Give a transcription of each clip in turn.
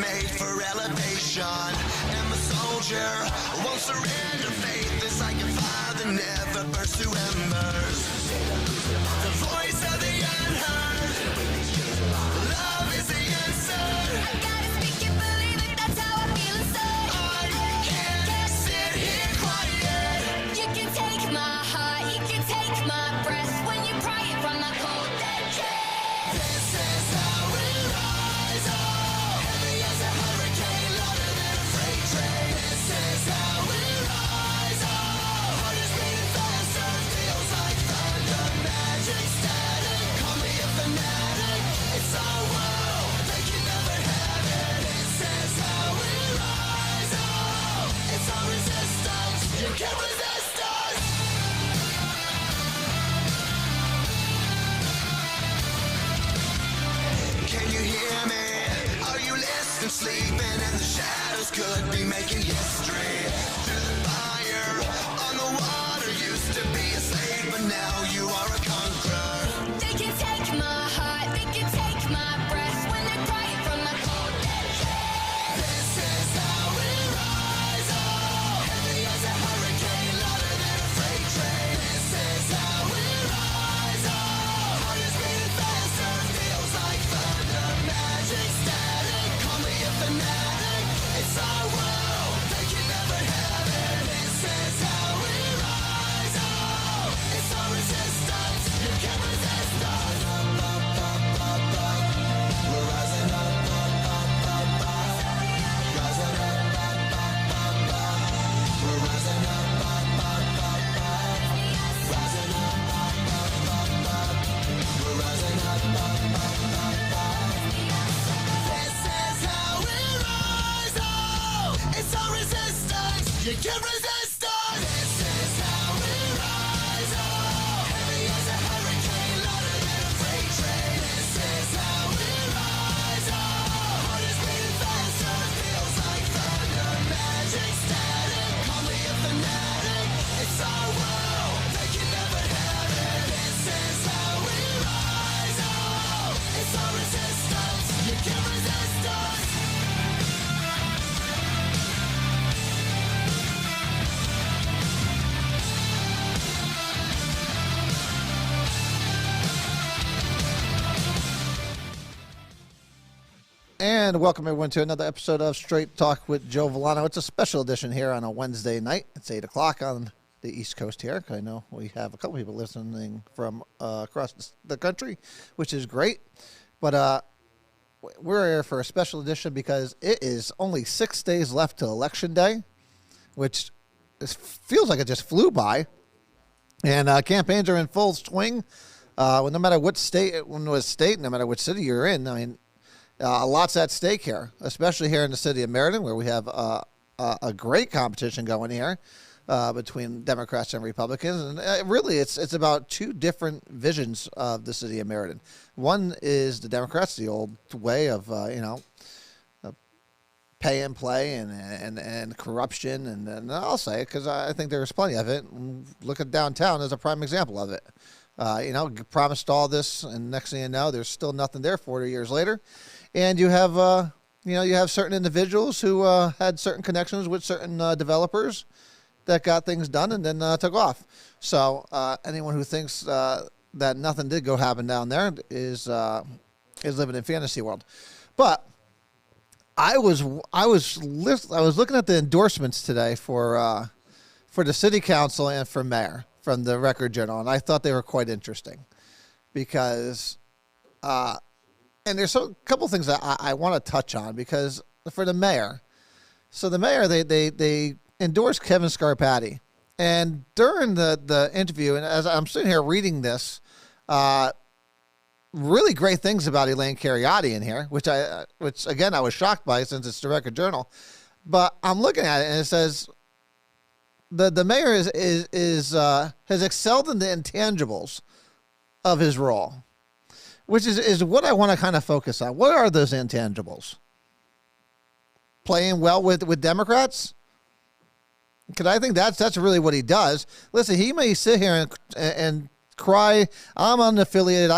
made for elevation. I'm a soldier, won't surrender. Faith is like a fire that never bursts to embers. The voice of the unheard. Love is the answer. I gotta speak it, believe it, that's how I feel inside. I can't sit here quiet. You can take my heart, you can take my breath. When you pry it from my cold dead chest. This is how we rise up. Heavy as a hurricane, louder than a freight train. This is how we rise up. Heart is beating faster, feels like thunder. Magic static, call me a fanatic. It's our world, they can never have it. This is how we rise up. It's our resistance, you can't resist us. Can you hear me? Are you listening? Sleeping in the shadows could be making history. Through the fire, on the water, used to be a slave, but now you are a conqueror. They can take my heart, they can take my breath. When they pry it from my cold dead chest. This is how we rise up. Heavy as a hurricane, louder than a freight train. This is how we rise up. Heart is beating faster, feels like thunder. Magic static, call me a fanatic. It's our world, they can never have it. This is how we rise up. It's our resistance, you can't resist us. We're rising up, rising up, we're rising up, rising up, we're rising up. This is how we rise up. It's our resistance, you can't resist us. This is how we rise up. Heavy as a hurricane, louder than a freight train. This is how we rise up. Heart is beating faster, feels like thunder. Magic static, call me a fanatic. It's our world, they can never have it. This is how we rise up. It's our resistance, you can't resist us. And welcome everyone to another episode of Straight Talk with Joe Vollano. It's a special edition here on a Wednesday night. It's 8 o'clock on the East Coast here. I know we have a couple people listening from across the country, which is great. But we're here for a special edition because it is only 6 days left to Election Day, which feels like it just flew by. And campaigns are in full swing. No matter what state, no matter which city you're in, I mean, a lot's at stake here, especially here in the city of Meriden, where we have a great competition going here between Democrats and Republicans. And really, it's about two different visions of the city of Meriden. One is the Democrats, the old way of, pay and play and corruption. And I'll say it because I think there's plenty of it. Look at downtown as a prime example of it. Promised all this, and next thing you know, there's still nothing there 40 years later. And you have, you have certain individuals who had certain connections with certain developers that got things done and then took off. So anyone who thinks that nothing did go happen down there is living in fantasy world. But I was looking at the endorsements today for the city council and for mayor from the Record Journal, and I thought they were quite interesting because. And there's a couple things that I want to touch on because for the mayor, they endorsed Kevin Scarpati, and during the interview, and as I'm sitting here reading this, really great things about Elaine Cariotti in here, which again I was shocked by since it's the Record Journal, but I'm looking at it and it says the mayor has excelled in the intangibles of his role. Which is what I want to kind of focus on. What are those intangibles? Playing well with Democrats? Because I think that's really what he does. Listen, he may sit here and cry, I'm unaffiliated,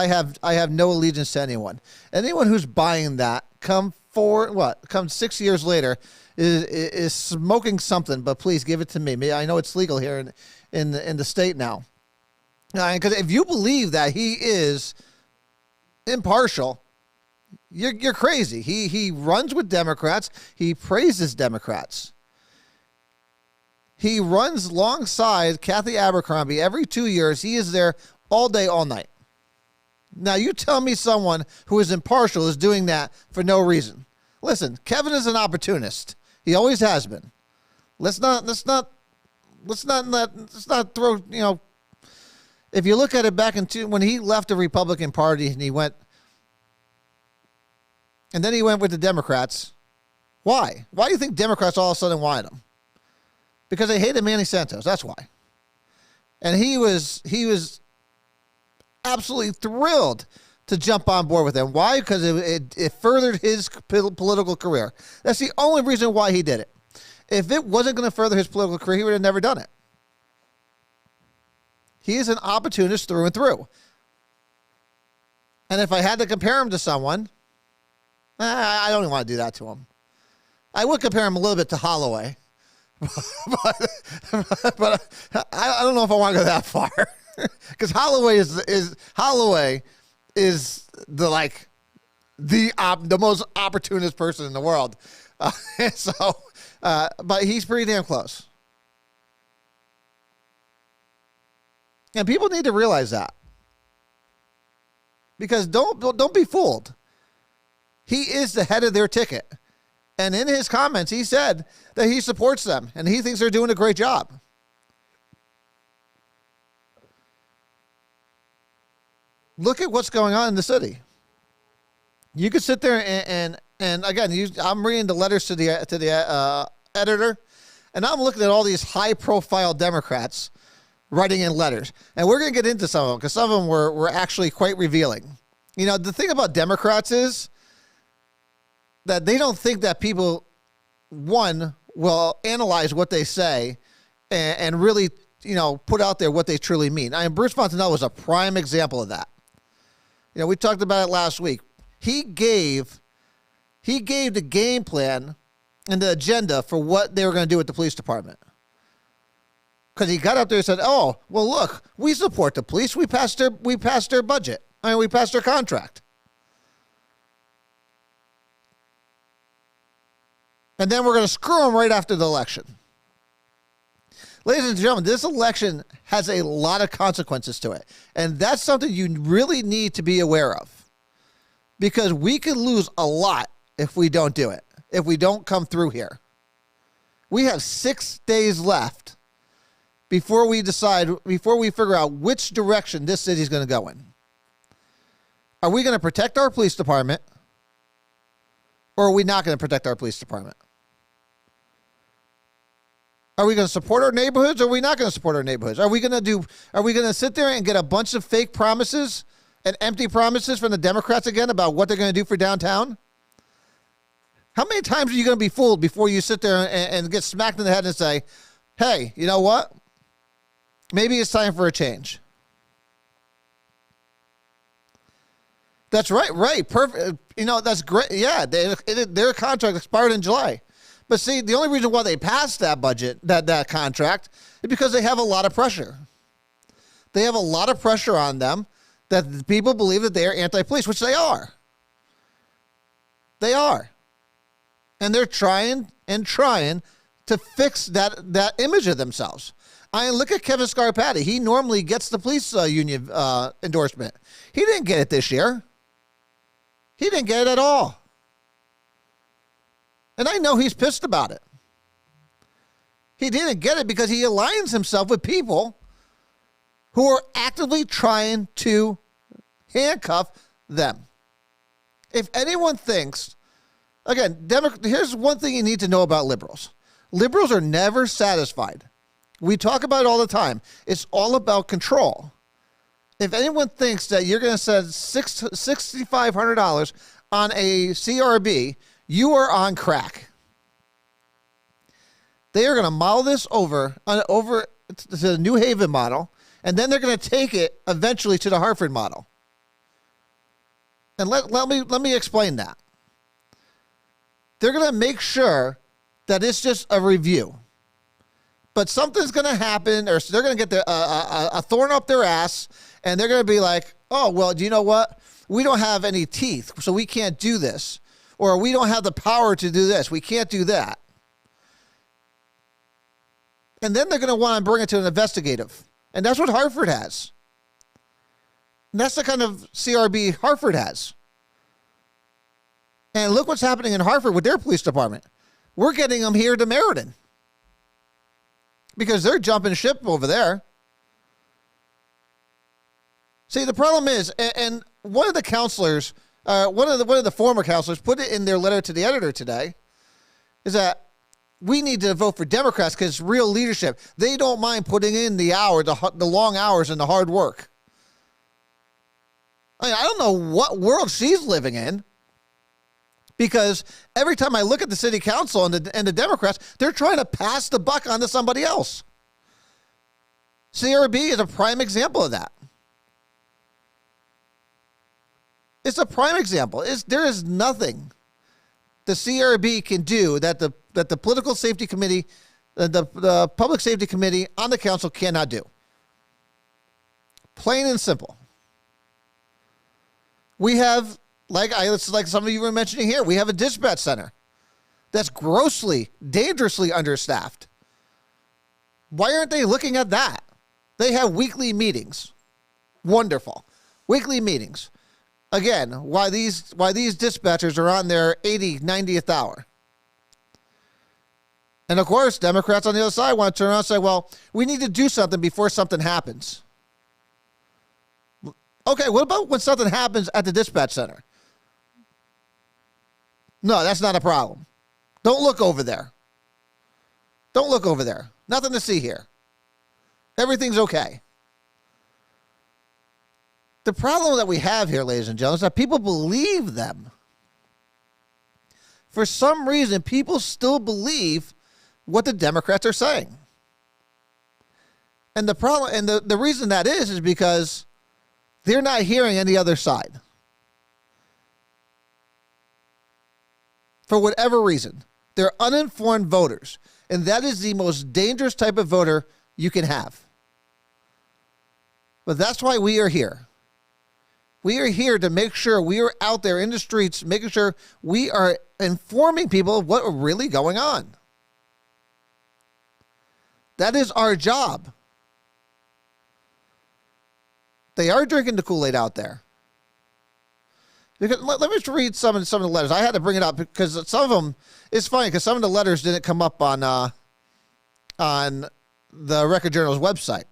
I have no allegiance to anyone. Anyone who's buying that, come come 6 years later, is smoking something. But please give it to me. I know it's legal here in the state now. Because if you believe that he is impartial, you're crazy. He runs with Democrats. He praises Democrats. He runs alongside Kathy Abercrombie every 2 years. He is there all day, all night. Now, you tell me someone who is impartial is doing that for no reason. Listen, Kevin is an opportunist. He always has been. Let's not throw, if you look at it back when he left the Republican Party and then he went with the Democrats. Why? Why do you think Democrats all of a sudden wanted him? Because they hated Manny Santos. That's why. And he was absolutely thrilled to jump on board with him. Why? Because it furthered his political career. That's the only reason why he did it. If it wasn't going to further his political career, he would have never done it. He is an opportunist through and through. And if I had to compare him to someone, I don't even want to do that to him. I would compare him a little bit to Holloway. but I don't know if I want to go that far. Because Holloway is the most opportunist person in the world. But he's pretty damn close. And people need to realize that. Because don't be fooled. He is the head of their ticket. And in his comments, he said that he supports them and he thinks they're doing a great job. Look at what's going on in the city. You could sit there and again, I'm reading the letters to the editor, and I'm looking at all these high-profile Democrats writing in letters, and we're going to get into some of them because some of them were actually quite revealing. The thing about Democrats is that they don't think that people, one, will analyze what they say and really, put out there what they truly mean. Bruce Fontenelle was a prime example of that. We talked about it last week. He gave the game plan and the agenda for what they were going to do with the police department. Because he got up there and said, "Oh, well, look, we support the police. We passed their budget. We passed their contract." And then we're going to screw them right after the election. Ladies and gentlemen, this election has a lot of consequences to it. And that's something you really need to be aware of. Because we could lose a lot if we don't do it. If we don't come through here. We have 6 days left before we figure out which direction this city is going to go in. Are we going to protect our police department? Or are we not going to protect our police department? Are we going to support our neighborhoods or are we not going to support our neighborhoods? Are we going to sit there and get a bunch of fake promises and empty promises from the Democrats again about what they're going to do for downtown? How many times are you going to be fooled before you sit there and get smacked in the head and say, "Hey, you know what? Maybe it's time for a change." That's right. Perfect. That's great. Yeah, their contract expired in July. But see, the only reason why they passed that budget, that contract, is because they have a lot of pressure. They have a lot of pressure on them that the people believe that they are anti-police, which they are. They are. And they're trying to fix that image of themselves. Look at Kevin Scarpati. He normally gets the police union endorsement. He didn't get it this year. He didn't get it at all. And I know he's pissed about it. He didn't get it because he aligns himself with people who are actively trying to handcuff them. If anyone thinks, again, here's one thing you need to know about liberals. Liberals are never satisfied. We talk about it all the time. It's all about control. If anyone thinks that you're going to spend $6,500 on a CRB, you are on crack. They are going to model this over to the New Haven model, and then they're going to take it eventually to the Hartford model. And let me explain that. They're going to make sure that it's just a review. But something's going to happen, or they're going to get a thorn up their ass, and they're going to be like, oh, well, do you know what? We don't have any teeth, so we can't do this. Or we don't have the power to do this. We can't do that. And then they're going to want to bring it to an investigative. And that's what Hartford has. And that's the kind of CRB Hartford has. And look what's happening in Hartford with their police department. We're getting them here to Meriden. Because they're jumping ship over there. See, the problem is, and one of the counselors, one of the former counselors put it in their letter to the editor today, is that we need to vote for Democrats because real leadership. They don't mind putting in the long hours and the hard work. I mean, I don't know what world she's living in. Because every time I look at the city council and the Democrats, they're trying to pass the buck on to somebody else. CRB is a prime example of that. It's a prime example. There is nothing the CRB can do that the political safety committee, the public safety committee on the council cannot do. Plain and simple. We have, like some of you were mentioning here, we have a dispatch center that's grossly, dangerously understaffed. Why aren't they looking at that? They have weekly meetings. Wonderful. Weekly meetings. Again, why these dispatchers are on their 80th, 90th hour. And of course, Democrats on the other side want to turn around and say, well, we need to do something before something happens. Okay, what about when something happens at the dispatch center? No, that's not a problem. Don't look over there. Don't look over there. Nothing to see here. Everything's okay. The problem that we have here, ladies and gentlemen, is that people believe them. For some reason, people still believe what the Democrats are saying. And the problem, and the reason that is because they're not hearing any other side. For whatever reason, they're uninformed voters. And that is the most dangerous type of voter you can have. But that's why we are here. We are here to make sure we are out there in the streets, making sure we are informing people of what's really going on. That is our job. They are drinking the Kool-Aid out there. Because, let me just read some of the letters. I had to bring it up because some of them, it's funny because some of the letters didn't come up on the Record Journal's website.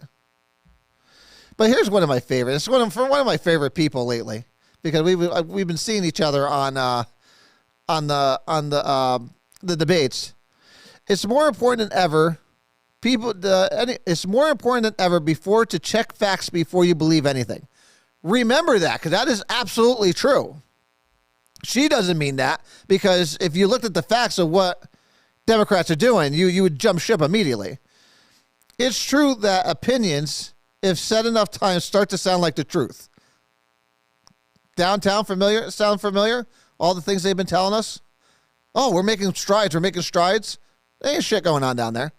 But here's one of my favorites. It's one of my favorite people lately because we've been seeing each other on the debates. It's more important than ever. It's more important than ever before to check facts before you believe anything. Remember that, because that is absolutely true. She doesn't mean that, because if you looked at the facts of what Democrats are doing, you would jump ship immediately. It's true that opinions, if said enough times, start to sound like the truth. Downtown familiar? Sound familiar? All the things they've been telling us? Oh, we're making strides. There ain't shit going on down there.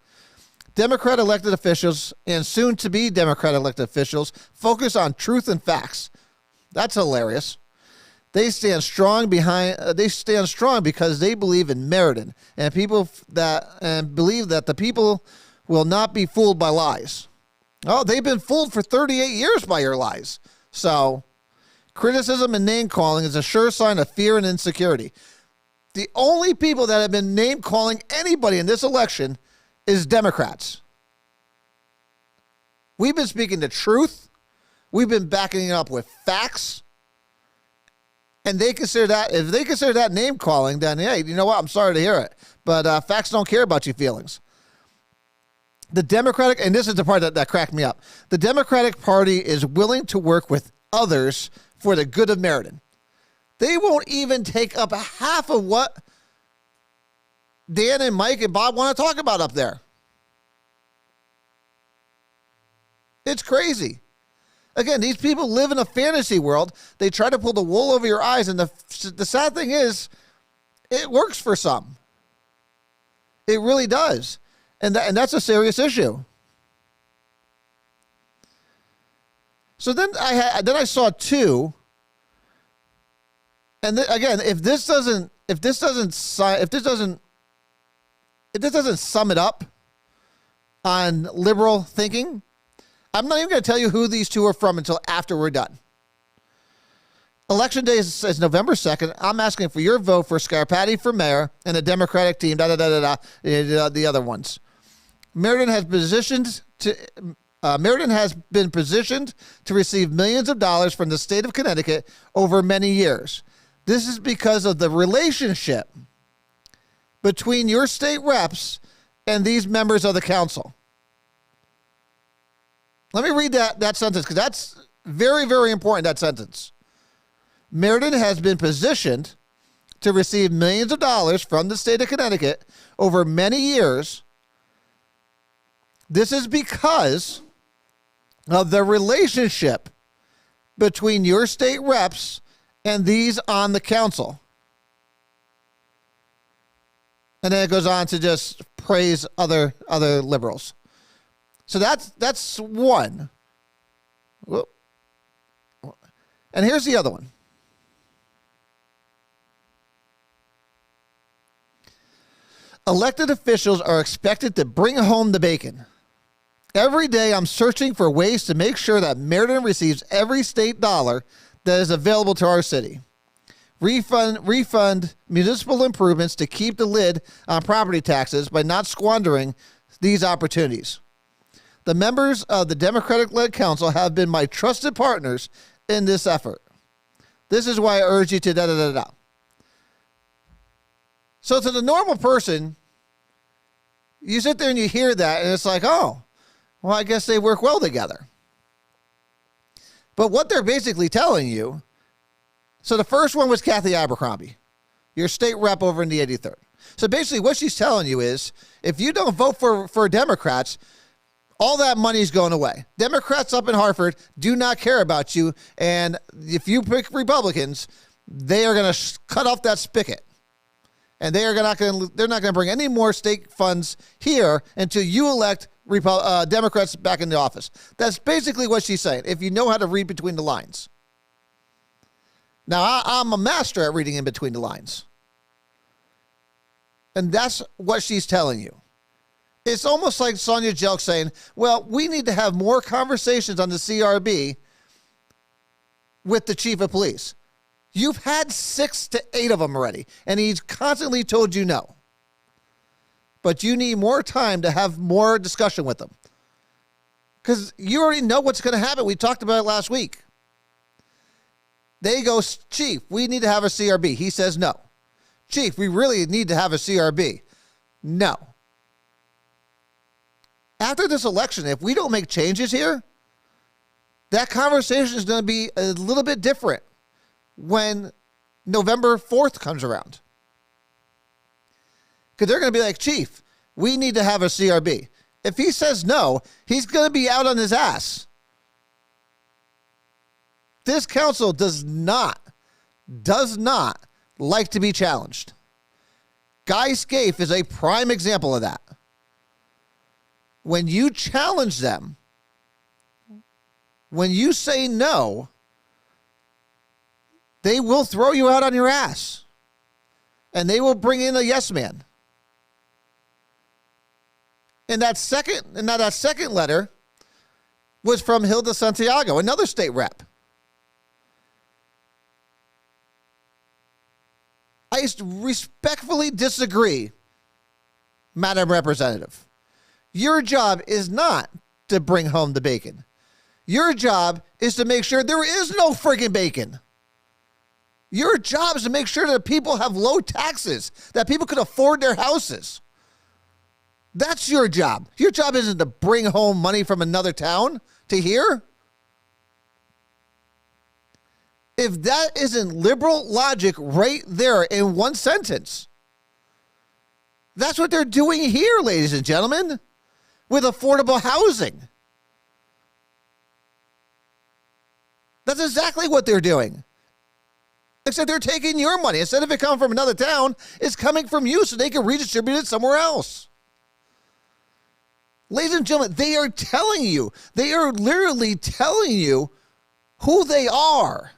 Democrat elected officials and soon-to-be Democrat elected officials focus on truth and facts. That's hilarious. They stand strong because they believe in Meriden and believe that the people will not be fooled by lies. Oh, they've been fooled for 38 years by your lies. So, criticism and name-calling is a sure sign of fear and insecurity. The only people that have been name-calling anybody in this election is Democrats. We've been speaking the truth. We've been backing it up with facts. And they consider that, if they consider that name calling, then hey, you know what? I'm sorry to hear it. But facts don't care about your feelings. The Democratic, and this is the part that cracked me up. The Democratic Party is willing to work with others for the good of Meriden. They won't even take up half of what Dan and Mike and Bob want to talk about up there. It's crazy. Again, these people live in a fantasy world. They try to pull the wool over your eyes. And the sad thing is it works for some. It really does. And that's a serious issue. So then I saw two. And again, if this doesn't sum it up on liberal thinking, I'm not even going to tell you who these two are from until after we're done. Election day is November 2nd. I'm asking for your vote for Scarpati for mayor and the Democratic team, the other ones. Meriden has been positioned to receive millions of dollars from the state of Connecticut over many years. This is because of the relationship between your state reps and these members of the council. Let me read that sentence, because that's very, very important, that sentence. Meriden has been positioned to receive millions of dollars from the state of Connecticut over many years. This is because of the relationship between your state reps and these on the council. And then it goes on to just praise other liberals. So that's one. And here's the other one. Elected officials are expected to bring home the bacon. Every day I'm searching for ways to make sure that Meriden receives every state dollar that is available to our city. Refund municipal improvements to keep the lid on property taxes by not squandering these opportunities. The members of the Democratic-led council have been my trusted partners in this effort. This is why I urge you to da-da-da-da. So to the normal person, you sit there and you hear that, and it's like, oh, well, I guess they work well together. But what they're basically telling you, so the first one was Kathy Abercrombie, your state rep over in the 83rd. So basically what she's telling you is, if you don't vote for Democrats, all that money's going away. Democrats up in Hartford do not care about you, and if you pick Republicans, they are going to cut off that spigot. And they're not going to bring any more state funds here until you elect Democrats back in the office. That's basically what she's saying, if you know how to read between the lines. Now, I'm a master at reading in between the lines. And that's what she's telling you. It's almost like Sonia Jelk saying, well, we need to have more conversations on the CRB with the chief of police. You've had 6 to 8 of them already, and he's constantly told you no. But you need more time to have more discussion with them. Because you already know what's going to happen. We talked about it last week. They go, Chief, we need to have a CRB. He says no. Chief, we really need to have a CRB. No. After this election, if we don't make changes here, that conversation is going to be a little bit different when November 4th comes around. Because they're going to be like, Chief, we need to have a CRB. If he says no, he's going to be out on his ass. This council does not like to be challenged. Guy Scaife is a prime example of that. When you challenge them, when you say no, they will throw you out on your ass. And they will bring in a yes man. And that second letter was from Hilda Santiago, another state rep. I respectfully disagree, Madam Representative. Your job is not to bring home the bacon. Your job is to make sure there is no friggin' bacon. Your job is to make sure that people have low taxes, that people can afford their houses. That's your job. Your job isn't to bring home money from another town to here. If that isn't liberal logic right there in one sentence, that's what they're doing here, ladies and gentlemen, with affordable housing. That's exactly what they're doing. Except they're taking your money. Instead of it coming from another town, it's coming from you so they can redistribute it somewhere else. Ladies and gentlemen, they are telling you, they are literally telling you who they are.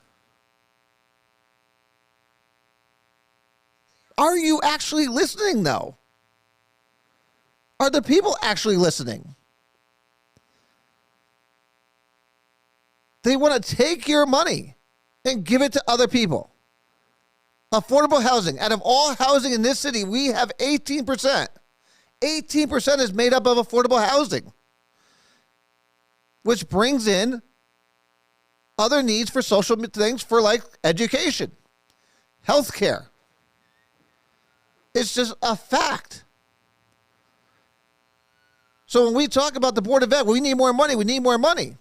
Are you actually listening, though? Are the people actually listening? They want to take your money and give it to other people. Affordable housing. Out of all housing in this city, we have 18%. 18% is made up of affordable housing, which brings in other needs for social things for like education, healthcare. It's just a fact. So when we talk about the Board of Ed, we need more money. We need more money.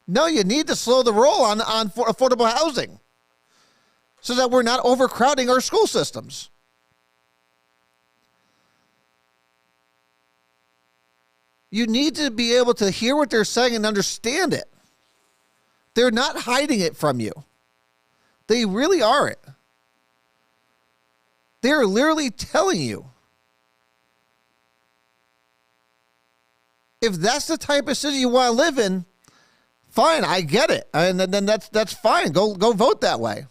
No, you need to slow the roll on affordable housing so that we're not overcrowding our school systems. You need to be able to hear what they're saying and understand it. They're not hiding it from you. They really aren't. They're literally telling you. If that's the type of city you want to live in, fine, I get it. And then that's fine. Go vote that way.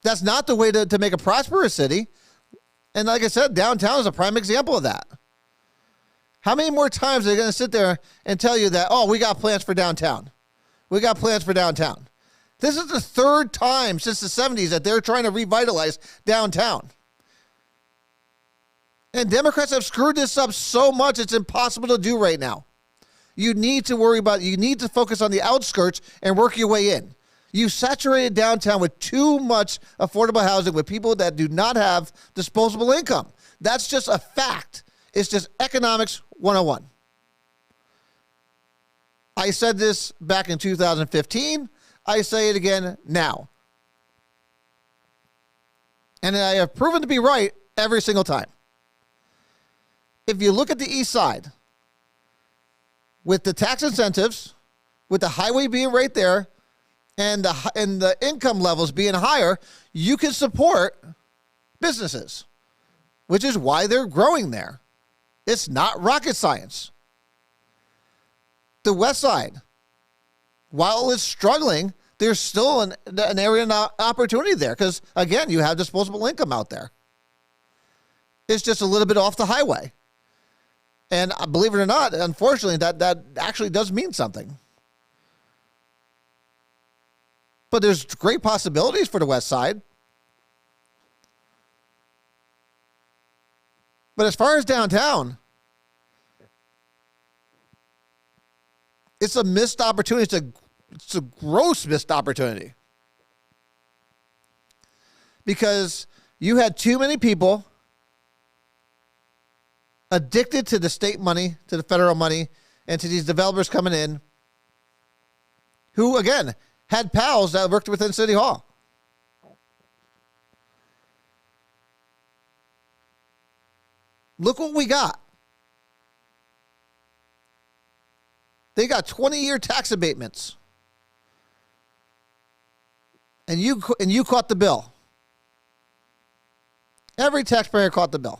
That's not the way to make a prosperous city. And like I said, downtown is a prime example of that. How many more times are they going to sit there and tell you that, oh, we got plans for downtown? We got plans for downtown. This is the third time since the 70s that they're trying to revitalize downtown. And Democrats have screwed this up so much it's impossible to do right now. You need to focus on the outskirts and work your way in. You saturated downtown with too much affordable housing with people that do not have disposable income. That's just a fact. It's just economics 101. I said this back in 2015. I say it again now. And I have proven to be right every single time. If you look at the east side, with the tax incentives, with the highway being right there, and the income levels being higher, you can support businesses, which is why they're growing there. It's not rocket science. The west side, while it's struggling, there's still an area of opportunity there because, again, you have disposable income out there. It's just a little bit off the highway. And believe it or not, unfortunately, that actually does mean something. But there's great possibilities for the west side. But as far as downtown, it's a missed opportunity. It's a gross missed opportunity. Because you had too many people addicted to the state money, to the federal money, and to these developers coming in who, again, had pals that worked within City Hall. Look what we got. They got 20-year tax abatements. And you caught the bill. Every taxpayer caught the bill.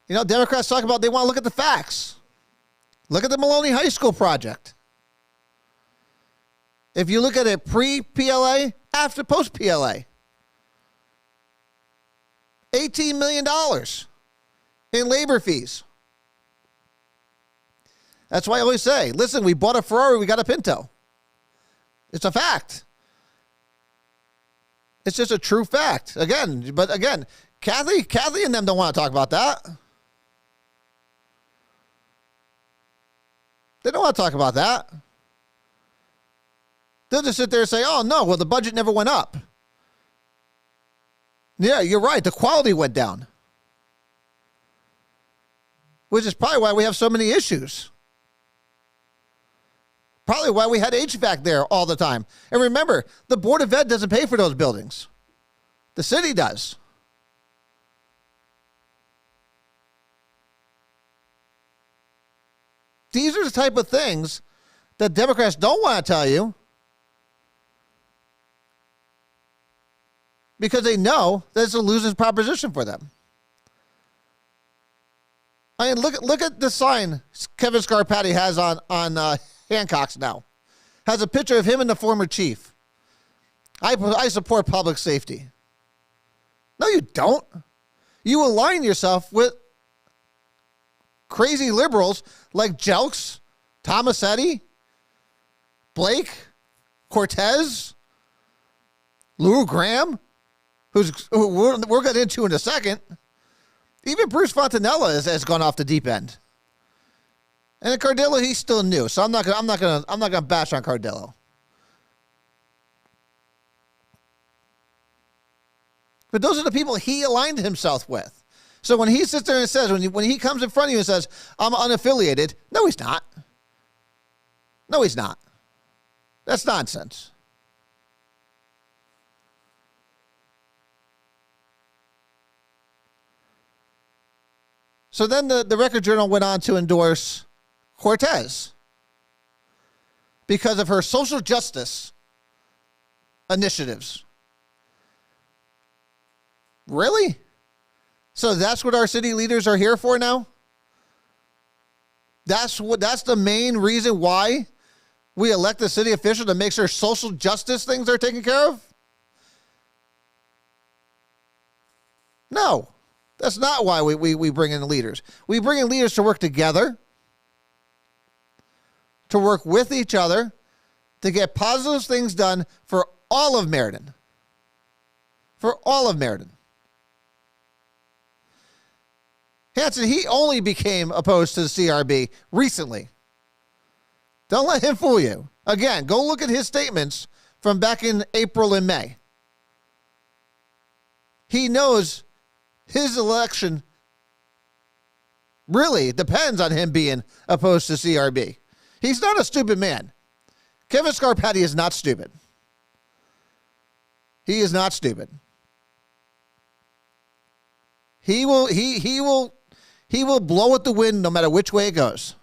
You know, Democrats talk about they want to look at the facts. Look at the Maloney High School project. If you look at it pre-PLA, after post-PLA, $18 million in labor fees. That's why I always say, listen, we bought a Ferrari, we got a Pinto. It's a fact. It's just a true fact. But again, Kathy and them don't want to talk about that. They don't want to talk about that. They'll just sit there and say, oh, no, well, the budget never went up. Yeah, you're right. The quality went down. Which is probably why we have so many issues. Probably why we had HVAC there all the time. And remember, the Board of Ed doesn't pay for those buildings. The city does. These are the type of things that Democrats don't want to tell you, because they know that it's a losing proposition for them. I mean, look at the sign Kevin Scarpati has on Hancock's now. Has a picture of him and the former chief. I support public safety. No, you don't. You align yourself with crazy liberals like Jelks, Tomasetti, Blake, Cortez, Lou Graham, who we're going to get into in a second. Even Bruce Fontanella has gone off the deep end. And Cardillo, he's still new, so I'm not gonna bash on Cardillo. But those are the people he aligned himself with. So when he sits there and says, when he comes in front of you and says, I'm unaffiliated, no, he's not. No, he's not. That's nonsense. So then the Record Journal went on to endorse Cortez because of her social justice initiatives. Really? So that's what our city leaders are here for now? That's the main reason why we elect a city official, to make sure social justice things are taken care of? No. That's not why we bring in leaders. We bring in leaders to work together, to work with each other, to get positive things done for all of Meriden. For all of Meriden. Hanson, he only became opposed to the CRB recently. Don't let him fool you. Again, go look at his statements from back in April and May. He knows his election really depends on him being opposed to CRB. He's not a stupid man. Kevin Scarpati is not stupid. He is not stupid. He will blow at the wind no matter which way it goes.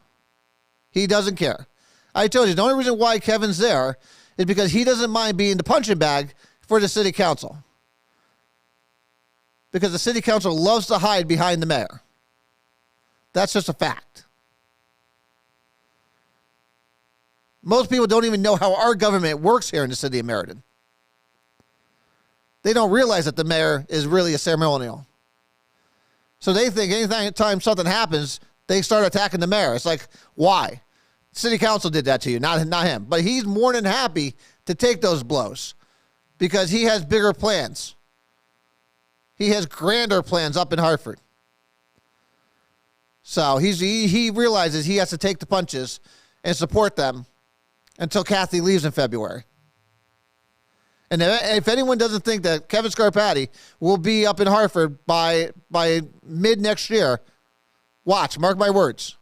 He doesn't care. I told you, the only reason why Kevin's there is because he doesn't mind being the punching bag for the city council. Because the city council loves to hide behind the mayor. That's just a fact. Most people don't even know how our government works here in the city of Meriden. They don't realize that the mayor is really a ceremonial. So they think anytime something happens, they start attacking the mayor. It's like, why? City council did that to you, not him. But he's more than happy to take those blows because he has bigger plans. He has grander plans up in Hartford. So he realizes he has to take the punches and support them until Kathy leaves in February. And if anyone doesn't think that Kevin Scarpati will be up in Hartford by mid next year, watch, mark my words.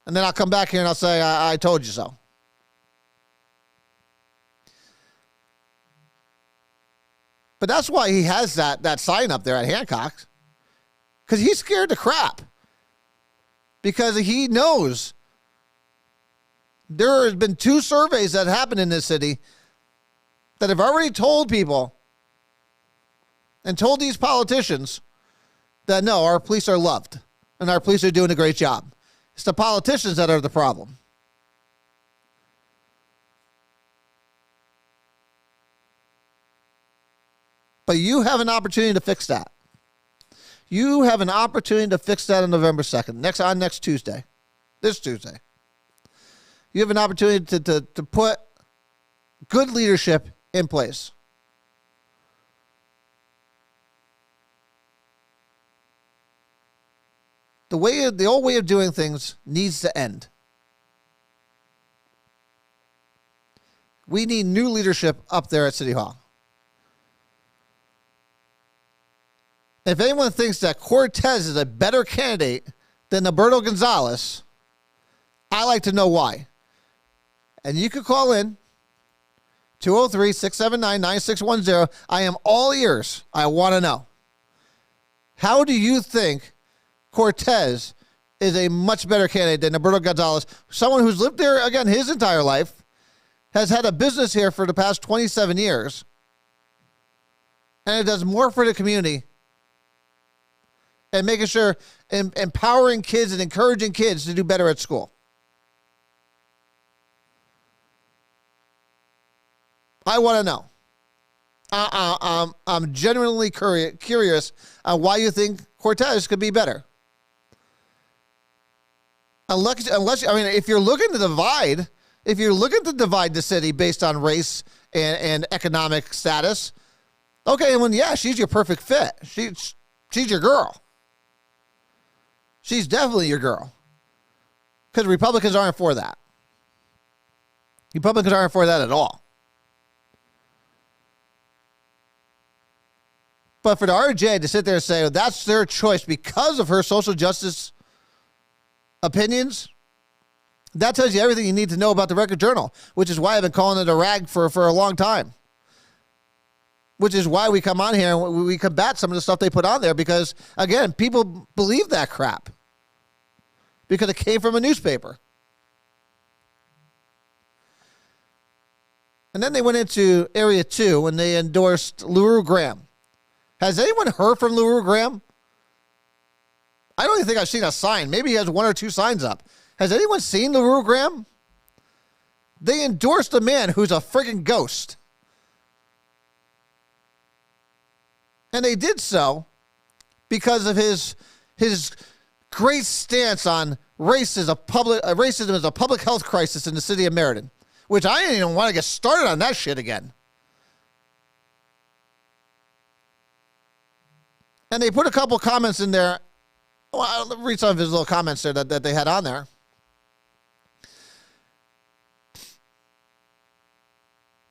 And then I'll come back here and I'll say, I told you so. But that's why he has that sign up there at Hancock. Because he's scared to crap. Because he knows there has been 2 surveys that happened in this city that have already told people and told these politicians that no, our police are loved and our police are doing a great job. It's the politicians that are the problem. But you have an opportunity to fix that. You have an opportunity to fix that on November 2nd, next Tuesday, this Tuesday. You have an opportunity to put good leadership in place. The old way of doing things needs to end. We need new leadership up there at City Hall. If anyone thinks that Cortez is a better candidate than Alberto Gonzalez, I like to know why. And you can call in 203-679-9610. I am all ears. I want to know. How do you think Cortez is a much better candidate than Alberto Gonzalez, someone who's lived there, again, his entire life, has had a business here for the past 27 years, and it does more for the community and making sure empowering kids and encouraging kids to do better at school. I want to know. I'm genuinely curious on why you think Cortez could be better. Unless I mean, if you're looking to divide the city based on race and economic status, okay, well, yeah, she's your perfect fit. She's your girl. She's definitely your girl. Because Republicans aren't for that. Republicans aren't for that at all. But for the RJ to sit there and say, well, that's their choice because of her social justice opinions, that tells you everything you need to know about the Record Journal, which is why I've been calling it a rag for a long time. Which is why we come on here and we combat some of the stuff they put on there because, again, people believe that crap because it came from a newspaper. And then they went into Area 2 when they endorsed LaRue Graham. Has anyone heard from LaRue Graham? I don't even think I've seen a sign. Maybe he has one or two signs up. Has anyone seen LaRue Graham? They endorsed a man who's a friggin' ghost. And they did so because of his great stance on racism as a public health crisis in the city of Meriden, which I didn't even want to get started on that shit again. And they put a couple comments in there. Well, I'll read some of his little comments there that they had on there.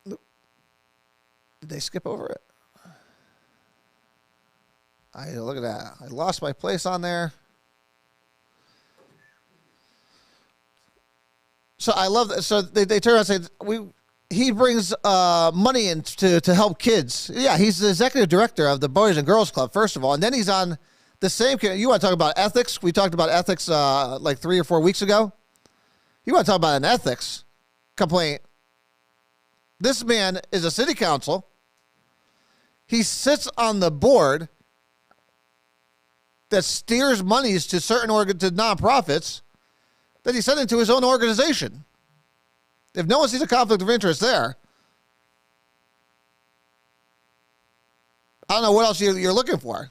Did they skip over it? Look at that. I lost my place on there. So I love that. So they turn around and say, he brings money in to help kids. Yeah, he's the executive director of the Boys and Girls Club, first of all. And then he's on the same. You want to talk about ethics? We talked about ethics like 3 or 4 weeks ago. You want to talk about an ethics complaint? This man is a city council. He sits on the board that steers monies to certain to nonprofits that he sent into his own organization. If no one sees a conflict of interest there, I don't know what else you're looking for.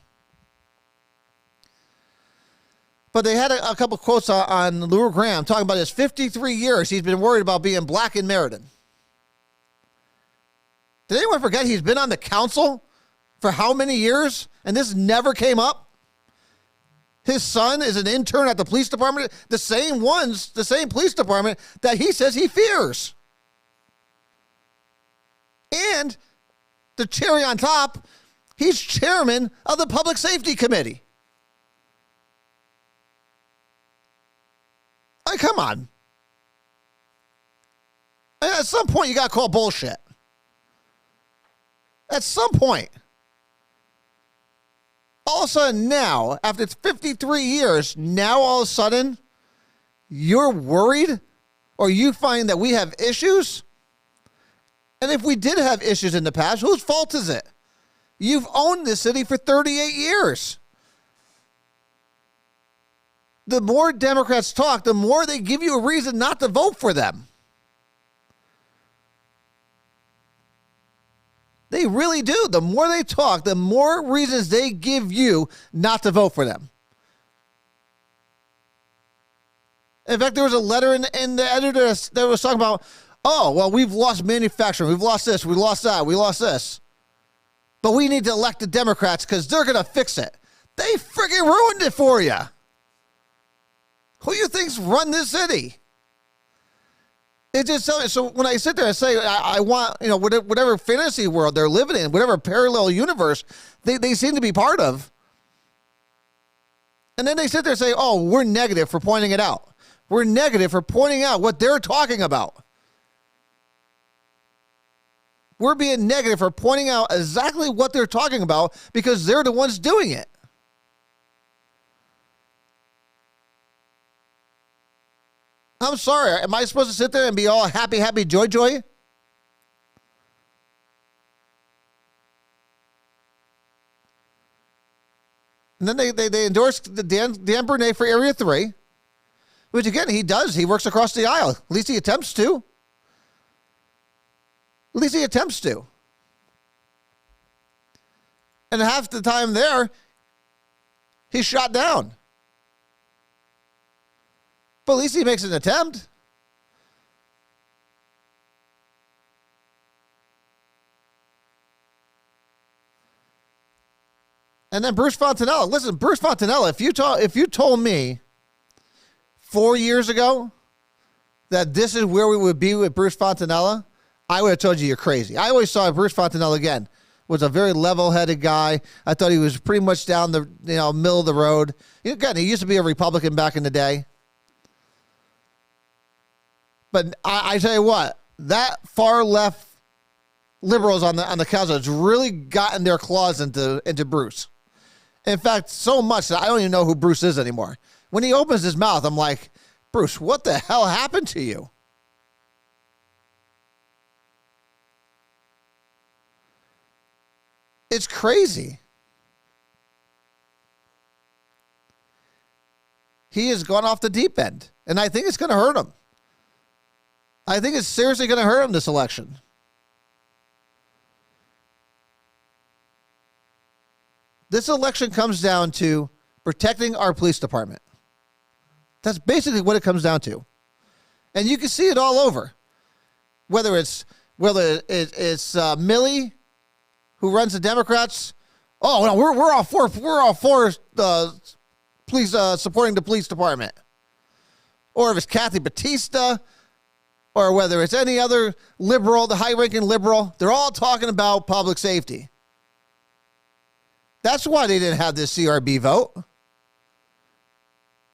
But they had a couple quotes on LaRue Graham talking about his 53 years he's been worried about being black in Meriden. Did anyone forget he's been on the council for how many years and this never came up? His son is an intern at the police department, the same police department that he says he fears. And the cherry on top, he's chairman of the Public Safety Committee. I mean, come on. At some point, you got to call bullshit. At some point. All of a sudden now, after 53 years, now all of a sudden, you're worried or you find that we have issues? And if we did have issues in the past, whose fault is it? You've owned this city for 38 years. The more Democrats talk, the more they give you a reason not to vote for them. They really do. The more they talk, the more reasons they give you not to vote for them. In fact, there was a letter in the editor that was talking about, oh, well, we've lost manufacturing. We've lost this. We lost that. We lost this. But we need to elect the Democrats because they're going to fix it. They freaking ruined it for you. Who you think's run this city? It just so when I sit there and say I want, whatever fantasy world they're living in, whatever parallel universe they seem to be part of, and then they sit there and say, oh, we're negative for pointing it out. We're negative for pointing out what they're talking about. We're being negative for pointing out exactly what they're talking about because they're the ones doing it. I'm sorry. Am I supposed to sit there and be all happy, joy? And then they endorsed the Dan Bernay for Area 3, which, again, he does. He works across the aisle. At least he attempts to. At least he attempts to. And half the time there, he's shot down. But at least he makes an attempt. And then Bruce Fontanella. Listen, Bruce Fontanella, if you told me 4 years ago that this is where we would be with Bruce Fontanella, I would have told you you're crazy. I always saw Bruce Fontanella, again, was a very level-headed guy. I thought he was pretty much down the middle of the road. Again, he used to be a Republican back in the day. But I tell you what, that far left liberals on the council has really gotten their claws into Bruce. In fact, so much that I don't even know who Bruce is anymore. When he opens his mouth, I'm like, Bruce, what the hell happened to you? It's crazy. He has gone off the deep end, and I think it's going to hurt him. I think it's seriously going to hurt him this election. This election comes down to protecting our police department. That's basically what it comes down to. And you can see it all over. Whether it's Milley, who runs the Democrats. Oh, no, we're all for police supporting the police department. Or if it's Kathy Batista, or whether it's any other liberal, the high-ranking liberal, they're all talking about public safety. That's why they didn't have this CRB vote.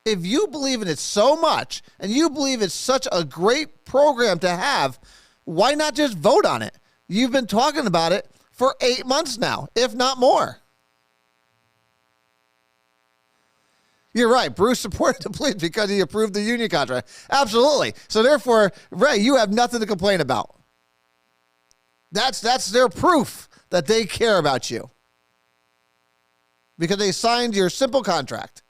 If you believe in it so much, and you believe it's such a great program to have, why not just vote on it? You've been talking about it for 8 months now, if not more. You're right. Bruce supported the police because he approved the union contract. Absolutely. So therefore, Ray, you have nothing to complain about. That's their proof that they care about you. Because they signed your simple contract.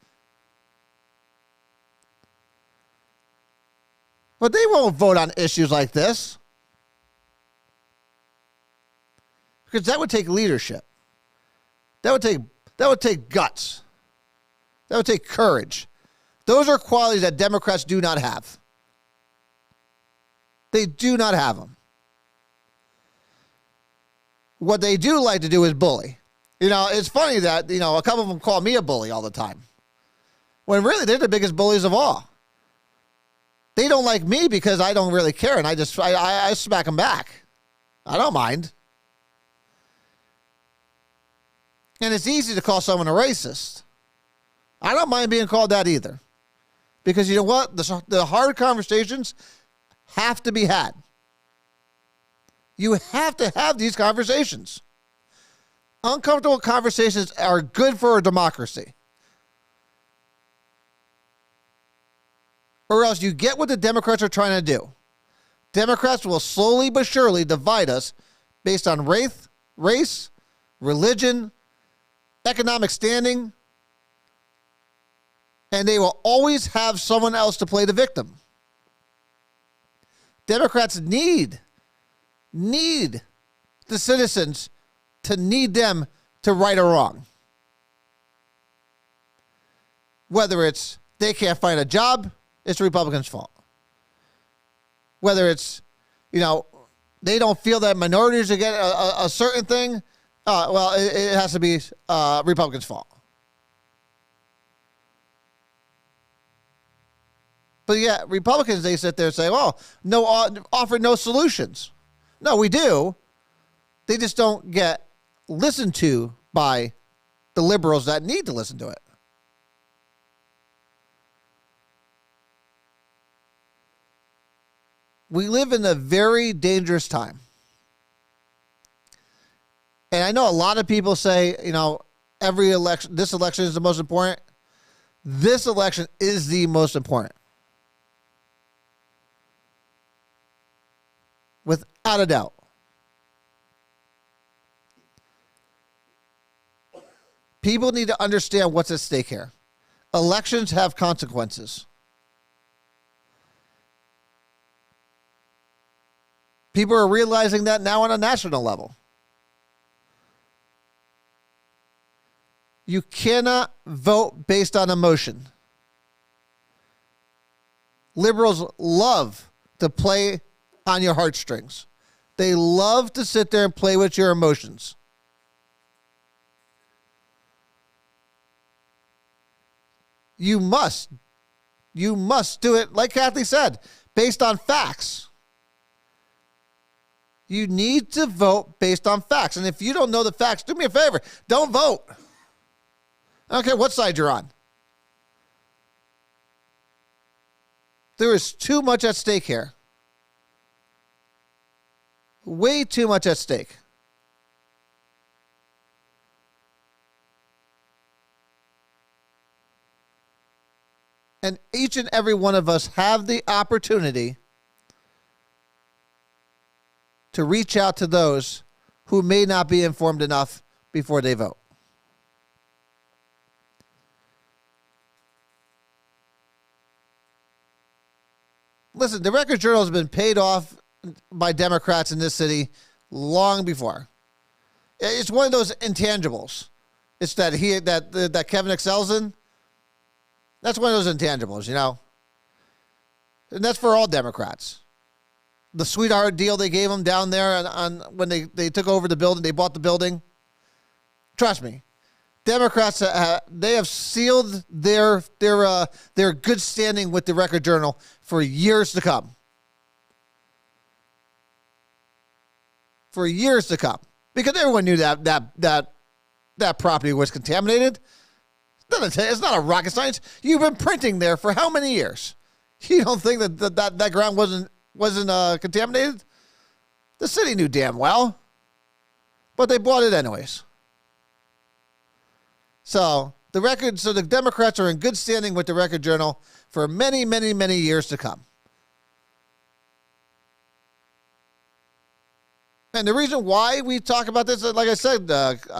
But they won't vote on issues like this. Because that would take leadership. That would take guts. That would take courage. Those are qualities that Democrats do not have. They do not have them. What they do like to do is bully. It's funny that, a couple of them call me a bully all the time. When really they're the biggest bullies of all. They don't like me because I don't really care, and I smack them back. I don't mind. And it's easy to call someone a racist. I don't mind being called that either. Because you know what? The hard conversations have to be had. You have to have these conversations. Uncomfortable conversations are good for a democracy. Or else you get what the Democrats are trying to do. Democrats will slowly but surely divide us based on race, religion, economic standing, and they will always have someone else to play the victim. Democrats need the citizens to need them to right or wrong. Whether it's they can't find a job, it's the Republicans' fault. Whether it's, they don't feel that minorities are getting a certain thing, it has to be Republicans' fault. But yeah, Republicans, they sit there and say, offer no solutions. No, we do. They just don't get listened to by the liberals that need to listen to it. We live in a very dangerous time. And I know a lot of people say, every election, this election is the most important. This election is the most important. Without a doubt. People need to understand what's at stake here. Elections have consequences. People are realizing that now on a national level. You cannot vote based on emotion. Liberals love to play on your heartstrings. They love to sit there and play with your emotions. You must do it, like Kathy said, based on facts. You need to vote based on facts. And if you don't know the facts, do me a favor. Don't vote. I don't care what side you're on. There is too much at stake here. Way too much at stake. And each and every one of us have the opportunity to reach out to those who may not be informed enough before they vote. Listen, the Record Journal has been paid off by Democrats in this city long before. It's one of those intangibles. It's that Kevin excels in. That's one of those intangibles, you know. And that's for all Democrats. The sweetheart deal they gave them down there on when they took over the building, they bought the building. Trust me, Democrats they have sealed their good standing with the Record Journal for years to come. For years to come, because everyone knew that property was contaminated. It's not a rocket science. You've been printing there for how many years? You don't think that ground wasn't contaminated? The city knew damn well, but they bought it anyways. So the Democrats are in good standing with the Record Journal for many, many, many years to come. And the reason why we talk about this, like I said,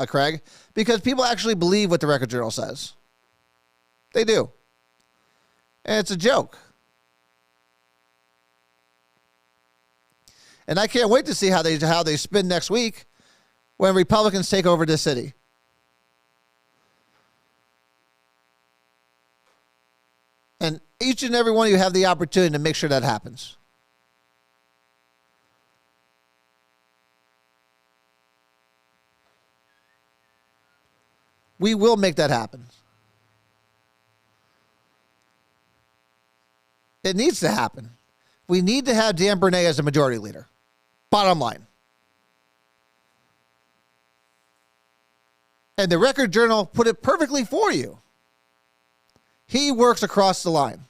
Craig, because people actually believe what the Record Journal says. They do. And it's a joke. And I can't wait to see how they spin next week when Republicans take over this city. And each and every one of you have the opportunity to make sure that happens. We will make that happen. It needs to happen. We need to have Dan Bernay as a majority leader. Bottom line. And the Record Journal put it perfectly for you. He works across the line.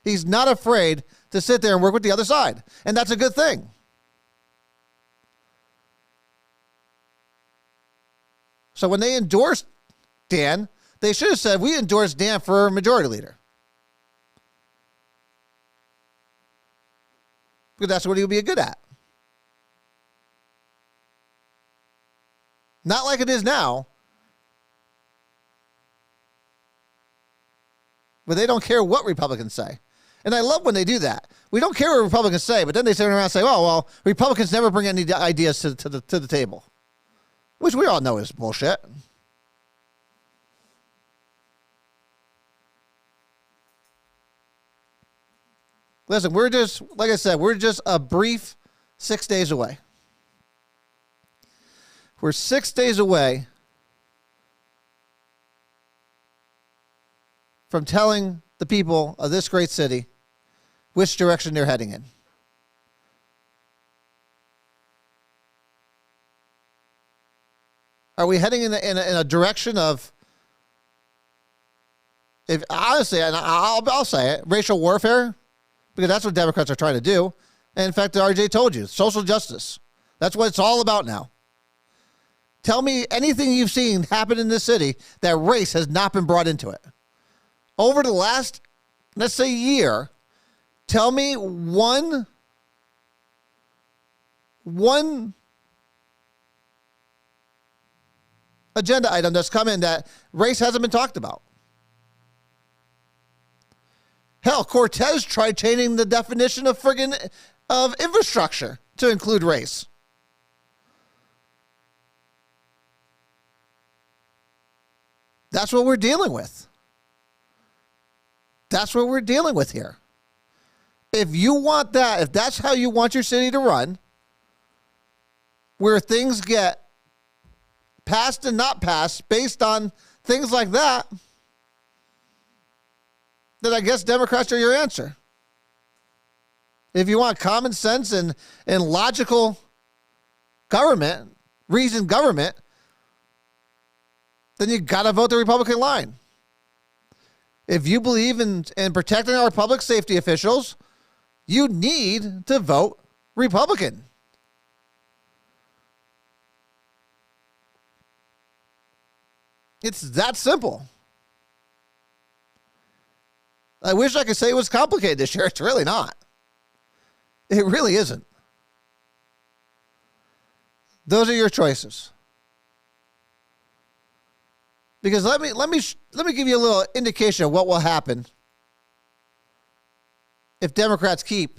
He's not afraid to sit there and work with the other side. And that's a good thing. So when they endorsed Dan, they should have said, we endorse Dan for majority leader. Because that's what he would be good at. Not like it is now. But they don't care what Republicans say. And I love when they do that. We don't care what Republicans say, but then they turn around and say, oh, well, Republicans never bring any ideas to the table. Which we all know is bullshit. Listen, we're just, like I said, we're just a brief 6 days away. We're 6 days away from telling the people of this great city which direction they're heading in. Are we heading in a direction of, if honestly, and I'll say it, racial warfare? Because that's what Democrats are trying to do. And in fact, RJ told you, social justice. That's what it's all about now. Tell me anything you've seen happen in this city that race has not been brought into it. Over the last, let's say, year, tell me one agenda item that's come in that race hasn't been talked about. Hell, Cortez tried changing the definition of infrastructure to include race. That's what we're dealing with. That's what we're dealing with here. If you want that, if that's how you want your city to run, where things get passed and not passed based on things like that, then I guess Democrats are your answer. If you want common sense and logical government, reasoned government, then you got to vote the Republican line. If you believe in protecting our public safety officials, you need to vote Republican. It's that simple. I wish I could say it was complicated this year. It's really not. It really isn't. Those are your choices. Because let me give you a little indication of what will happen if Democrats keep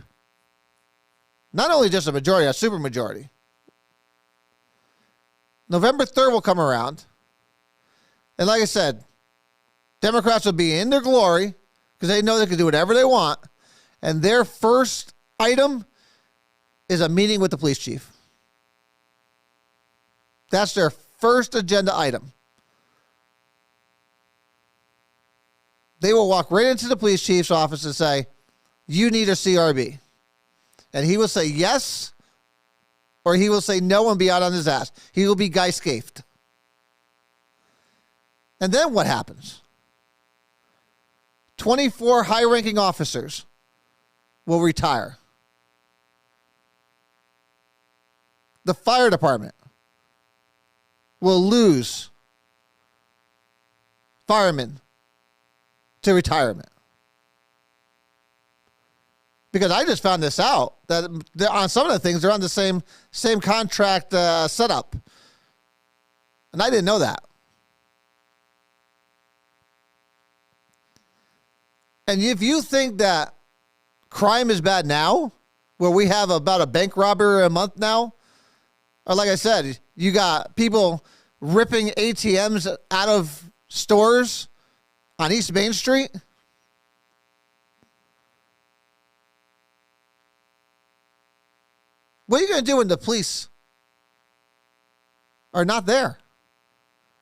not only just a majority, a supermajority. November 3rd will come around. And like I said, Democrats will be in their glory because they know they can do whatever they want. And their first item is a meeting with the police chief. That's their first agenda item. They will walk right into the police chief's office and say, you need a CRB. And he will say yes, or he will say no and be out on his ass. He will be guy scathed. And then what happens? 24 high-ranking officers will retire. The fire department will lose firemen to retirement. Because I just found this out, that on some of the things, they're on the same contract setup. And I didn't know that. And if you think that crime is bad now, where we have about a bank robber a month now, or like I said, you got people ripping ATMs out of stores on East Main Street. What are you going to do when the police are not there?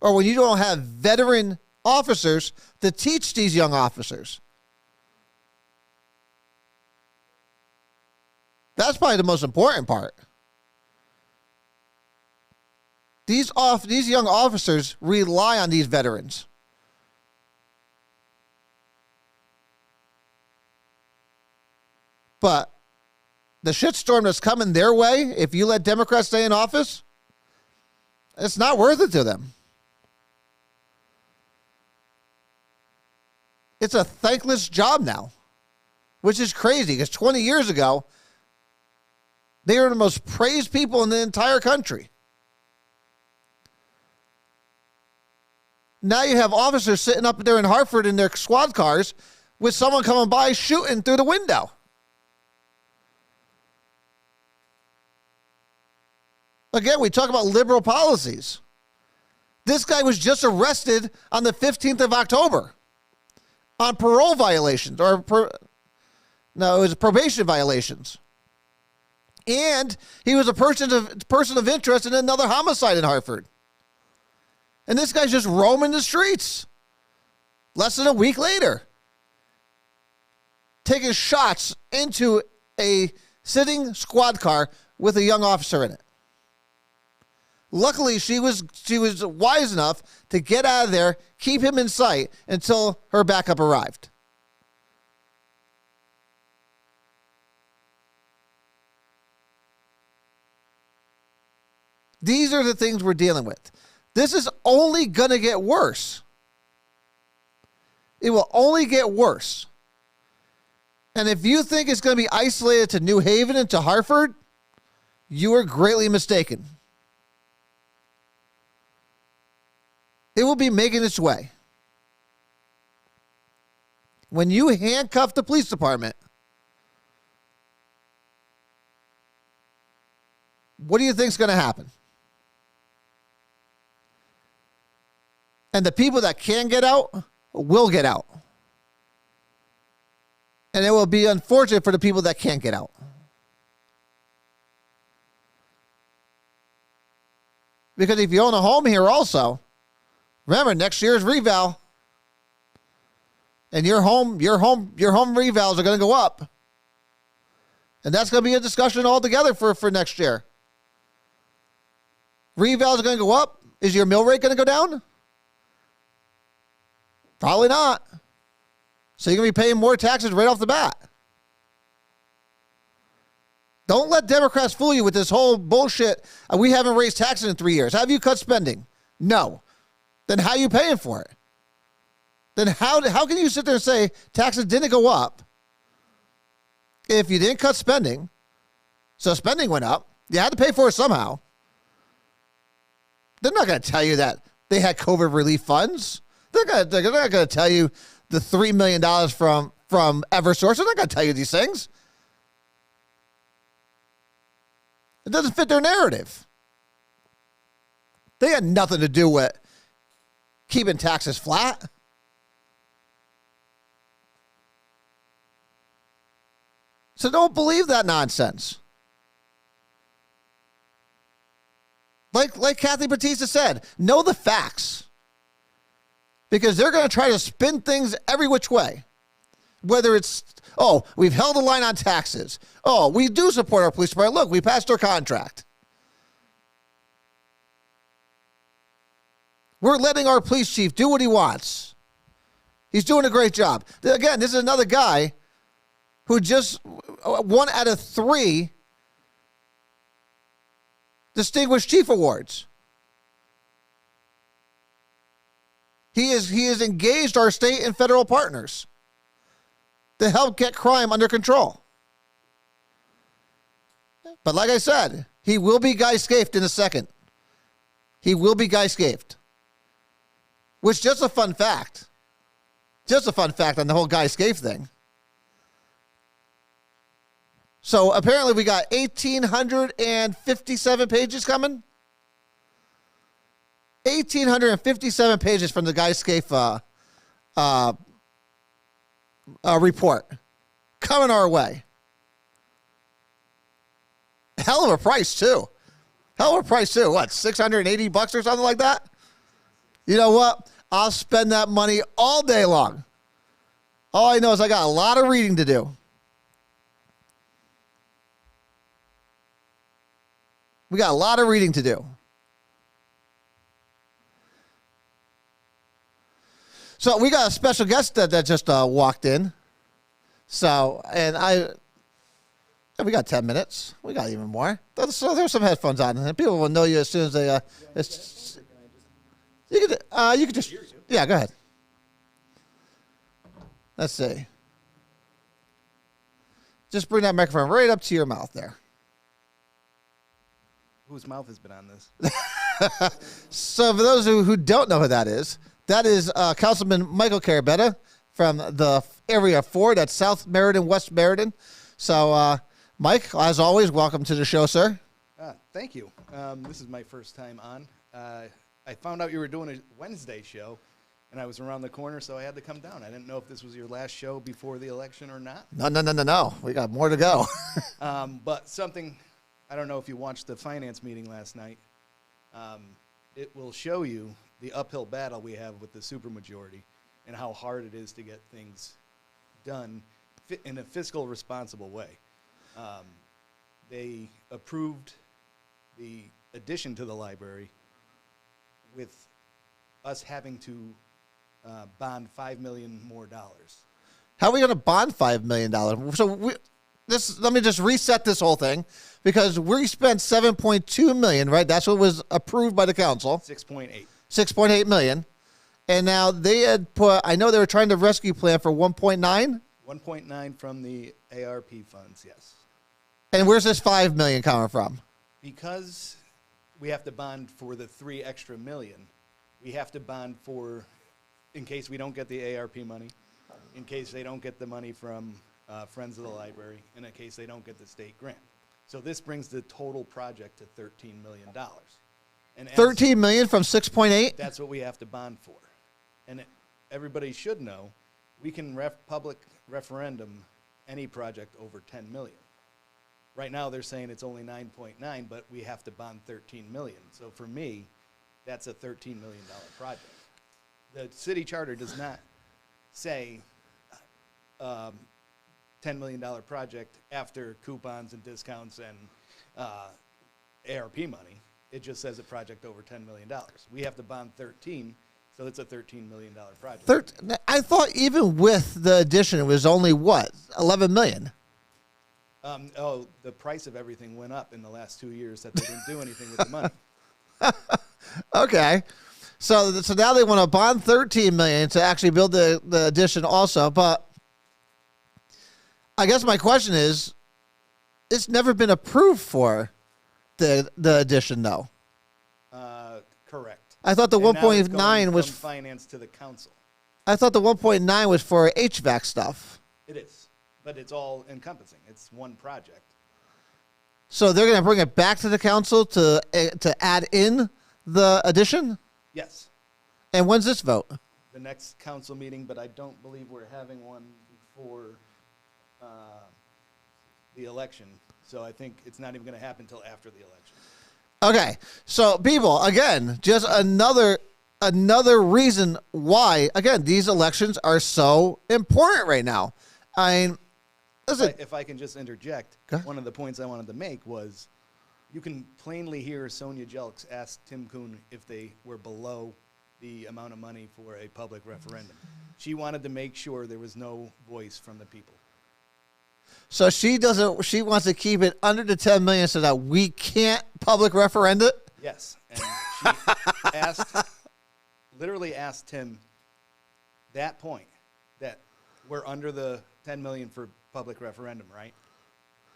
Or when you don't have veteran officers to teach these young officers? That's probably the most important part. These young officers rely on these veterans. But the shitstorm that's coming their way, if you let Democrats stay in office, it's not worth it to them. It's a thankless job now, which is crazy because 20 years ago, they were the most praised people in the entire country. Now you have officers sitting up there in Hartford in their squad cars with someone coming by shooting through the window. Again, we talk about liberal policies. This guy was just arrested on the 15th of October on parole violations, it was probation violations. And he was a person of interest in another homicide in Hartford. And this guy's just roaming the streets less than a week later, taking shots into a sitting squad car with a young officer in it. Luckily, she was wise enough to get out of there, keep him in sight until her backup arrived. These are the things we're dealing with. This is only going to get worse. It will only get worse. And if you think it's going to be isolated to New Haven and to Hartford, you are greatly mistaken. It will be making its way. When you handcuff the police department, what do you think is going to happen? And the people that can get out will get out. And it will be unfortunate for the people that can't get out. Because if you own a home here also, remember next year's reval. And your home revals are going to go up. And that's going to be a discussion altogether for next year. Revals are going to go up. Is your mill rate going to go down? Probably not. So you're going to be paying more taxes right off the bat. Don't let Democrats fool you with this whole bullshit. We haven't raised taxes in 3 years. Have you cut spending? No. Then how are you paying for it? Then how can you sit there and say taxes didn't go up if you didn't cut spending? So spending went up. You had to pay for it somehow. They're not going to tell you that they had COVID relief funds. They're not going to tell you the $3 million from Eversource. They're not going to tell you these things. It doesn't fit their narrative. They had nothing to do with keeping taxes flat. So don't believe that nonsense. Like Kathy Batista said, know the facts. Because they're going to try to spin things every which way. Whether it's, oh, we've held the line on taxes. Oh, we do support our police department. Look, we passed our contract. We're letting our police chief do what he wants. He's doing a great job. Again, this is another guy who just 1 out of 3 Distinguished Chief Awards. He has engaged our state and federal partners to help get crime under control. But like I said, he will be Guy Scaife in a second. He will be Guy Scaife. Which just a fun fact. Just a fun fact on the whole Guy Scaife thing. So apparently we got 1,857 pages coming. 1,857 pages from the Guy Scaife report coming our way. Hell of a price too. Hell of a price too. What, $680 or something like that? You know what? I'll spend that money all day long. All I know is I got a lot of reading to do. We got a lot of reading to do. So we got a special guest that just walked in. So, and we got 10 minutes. We got even more. So there's some headphones on, and people will know you as soon as they. You could just, yeah, go ahead. Let's see. Just bring that microphone right up to your mouth there. Whose mouth has been on this? So for those who don't know who that is Councilman Michael Carabetta from the Area 4. That's South Meriden, West Meriden. So, Mike, as always, welcome to the show, sir. Thank you. This is my first time on. I found out you were doing a Wednesday show, and I was around the corner, so I had to come down. I didn't know if this was your last show before the election or not. No. We got more to go. But something, I don't know if you watched the finance meeting last night. It will show you the uphill battle we have with the supermajority and how hard it is to get things done in a fiscal responsible way. They approved the addition to the library with us having to bond $5 million more. How are we going to bond $5 million? So let me just reset this whole thing, because we spent $7.2 million, right? That's what was approved by the council. 6.8 million. And now they had put, I know they were trying to rescue plan for 1.9. 1.9 from the ARP funds, yes. And where's this 5 million coming from? Because we have to bond for the 3 extra million, we have to bond for, in case we don't get the ARP money, in case they don't get the money from Friends of the Library, and in case they don't get the state grant. So this brings the total project to $13 million. And as- 13 million from 6.8. That's what we have to bond for. And everybody should know, we can public referendum any project over 10 million. Right now, they're saying it's only 9.9, but we have to bond 13 million. So for me, that's a $13 million project. The city charter does not say $10 million project after coupons and discounts and ARP money. It just says a project over $10 million. We have to bond 13, so it's a $13 million project. I thought even with the addition, it was only what, 11 million. The price of everything went up in the last 2 years that they didn't do anything with the money. Okay, so now they want to bond 13 million to actually build the addition also. But I guess my question is, it's never been approved for the addition, though. Correct. I thought the And now it's 1.9 going was. from finance to the council. I thought the 1.9 was for HVAC stuff. It is, but it's all encompassing. It's one project. So they're going to bring it back to the council to add in the addition. Yes, And when's this vote? the next council meeting, but I don't believe we're having one before the election. So I think it's not even going to happen until after the election. Okay, so people, again, just another reason why, again, these elections are so important right now. I mean, listen, If I can just interject, Go ahead. one of the points I wanted to make was you can plainly hear Sonia Jelks ask Tim Kuhn if they were below the amount of money for a public referendum. She wanted to make sure there was no voice from the people. so she wants to keep it under the 10 million so that we can't public referendum it? Yes, and she literally asked Tim that point, that we're under the 10 million for public referendum, right?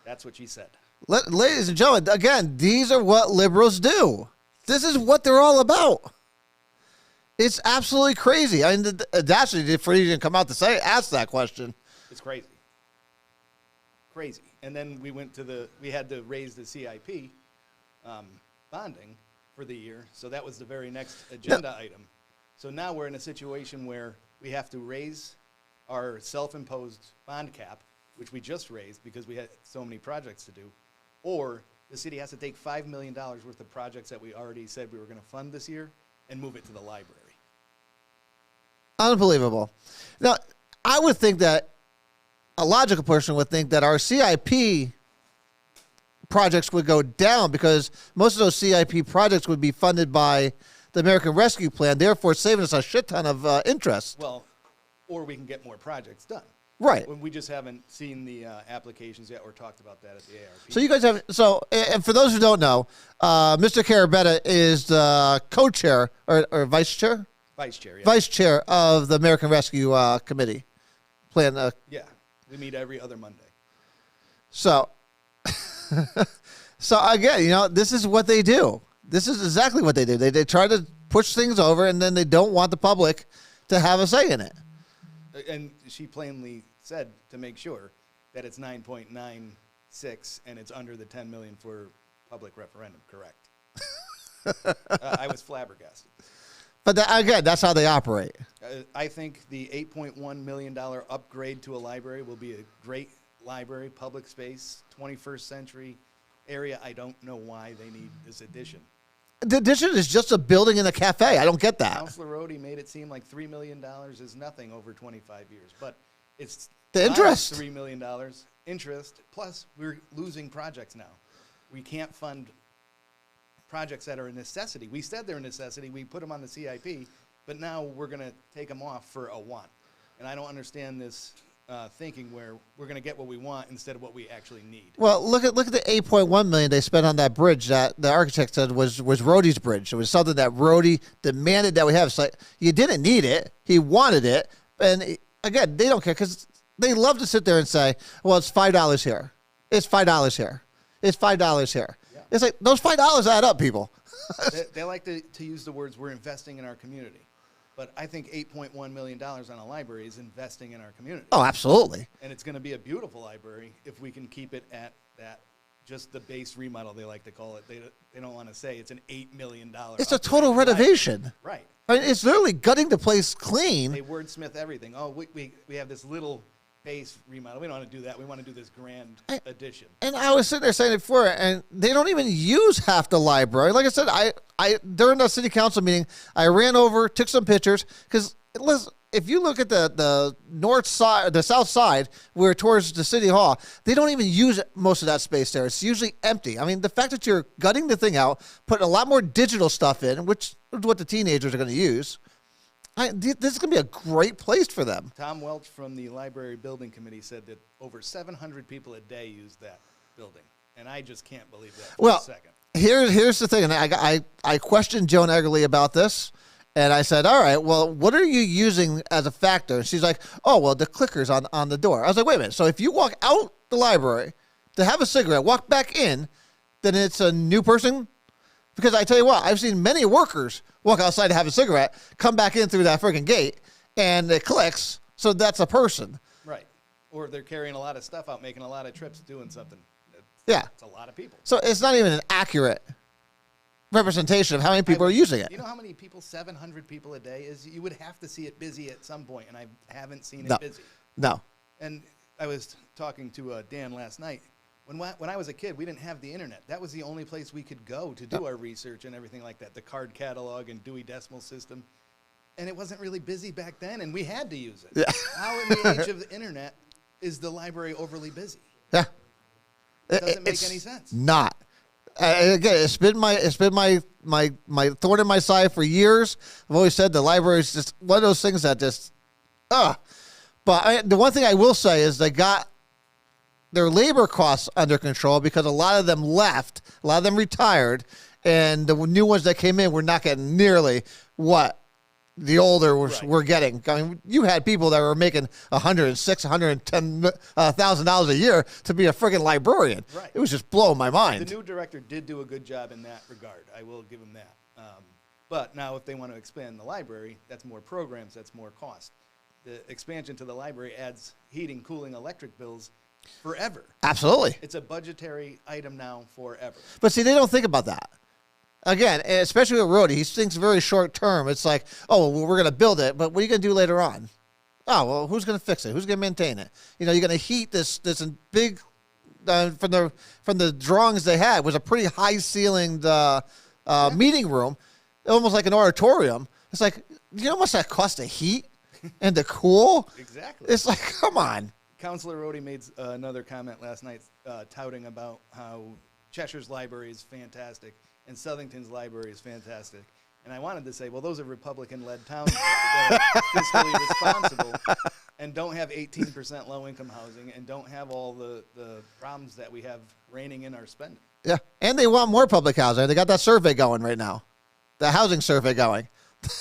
That's what she said. Ladies and gentlemen, again, these are what liberals do. This is what they're all about. It's absolutely crazy. I mean, actually, for you to come out to ask that question. It's crazy. Crazy. And then we had to raise the CIP bonding for the year. So that was the very next agenda item. So now we're in a situation where we have to raise our self-imposed bond cap, which we just raised because we had so many projects to do, or the city has to take $5 million worth of projects that we already said we were going to fund this year and move it to the library. Unbelievable. Now, I would think that a logical person would think that our CIP projects would go down because most of those CIP projects would be funded by the American Rescue Plan, therefore saving us a shit ton of interest. Well, or we can get more projects done. Right. When we just haven't seen the applications yet or talked about that at the ARP. So you guys have, and for those who don't know, Mr. Carabetta is the co-chair or vice chair? Vice chair, yeah. Vice chair of the American Rescue Committee. Plan. Yeah, we meet every other Monday. So again, this is what they do. This is exactly what they do. They try to push things over, and then they don't want the public to have a say in it. And she plainly said to make sure that it's 9.96 and it's under the 10 million for public referendum. Correct. I was flabbergasted. But again, that's how they operate. I think the $8.1 million upgrade to a library will be a great library, public space, 21st century area. I don't know why they need this addition. The addition is just a building and a cafe. I don't get that. Councilor Rhodey made it seem like $3 million is nothing over 25 years, but it's The interest. $3 million interest, plus we're losing projects now. We can't fund projects that are a necessity. We said they're a necessity. We put them on the CIP, but now we're going to take them off for a want. And I don't understand this thinking where we're going to get what we want instead of what we actually need. Well, look at the $8.1 million they spent on that bridge that the architect said was Rhodey's bridge. It was something that Rhodey demanded that we have. It's like, you didn't need it. He wanted it. And again, they don't care because they love to sit there and say, well, it's $5 here. It's $5 here. It's $5 here. Yeah. It's like those $5 add up, people. They like to use the words, we're investing in our community. But I think $8.1 million on a library is investing in our community. Oh, absolutely. And it's going to be a beautiful library if we can keep it at that, just the base remodel, they like to call it. They don't want to say it's an $8 million. It's a total renovation. Right. I mean, it's literally gutting the place clean. They wordsmith everything. Oh, we have this little base remodel. We don't want to do that. We want to do this grand addition. And I was sitting there saying it before, and they don't even use half the library. Like I said, I during the city council meeting, I ran over, took some pictures, because if you look at the north side, the south side, where towards the city hall, they don't even use most of that space there. It's usually empty. I mean, the fact that you're gutting the thing out, putting a lot more digital stuff in, which is what the teenagers are going to use. This is going to be a great place for them. Tom Welch from the Library Building Committee said that over 700 people a day use that building. And I just can't believe that for a second. Here's the thing. And I questioned Joan Eggerly about this. And I said, all right, well, what are you using as a factor? And she's like, oh, well, the clickers on the door. I was like, wait a minute. So if you walk out the library to have a cigarette, walk back in, then it's a new person? Because I tell you what, I've seen many workers walk outside to have a cigarette, come back in through that freaking gate, and it clicks, so that's a person. Right. Or they're carrying a lot of stuff out, making a lot of trips, doing something. It's a lot of people. So it's not even an accurate representation of how many people are using it. You know how many people 700 people a day is? You would have to see it busy at some point, and I haven't seen it busy. No. And I was talking to Dan last night. When I was a kid, we didn't have the internet. That was the only place we could go to do our research and everything like that, the card catalog and Dewey Decimal System. And it wasn't really busy back then, and we had to use it. Yeah. How in the age of the internet is the library overly busy? Yeah. It doesn't make any sense. Not. Again, it's been my thorn in my side for years. I've always said the library is just one of those things that just, But the one thing I will say is they got their labor costs under control because a lot of them left, a lot of them retired, and the new ones that came in were not getting nearly what the older were getting. I mean, you had people that were making $110,000 a year to be a friggin' librarian. Right. It was just blowing my mind. The new director did do a good job in that regard. I will give him that. But now if they want to expand the library, that's more programs, that's more cost. The expansion to the library adds heating, cooling, electric bills forever. Absolutely. It's a budgetary item now forever. But see, they don't think about that. Again, especially with Rhodey, he thinks very short term. It's like, oh, well, we're going to build it, but what are you going to do later on? Oh, well, who's going to fix it? Who's going to maintain it? You know, you're going to heat this big, from the drawings they had, was a pretty high-ceilinged meeting room, almost like an auditorium. It's like, you know how much that costs to heat and to cool? Exactly. It's like, come on. Councilor Rhodey made another comment last night touting about how Cheshire's library is fantastic and Southington's library is fantastic. And I wanted to say, well, those are Republican-led towns that are fiscally responsible and don't have 18% low-income housing and don't have all the problems that we have reigning in our spending. Yeah, and they want more public housing. They got that survey going right now, the housing survey going.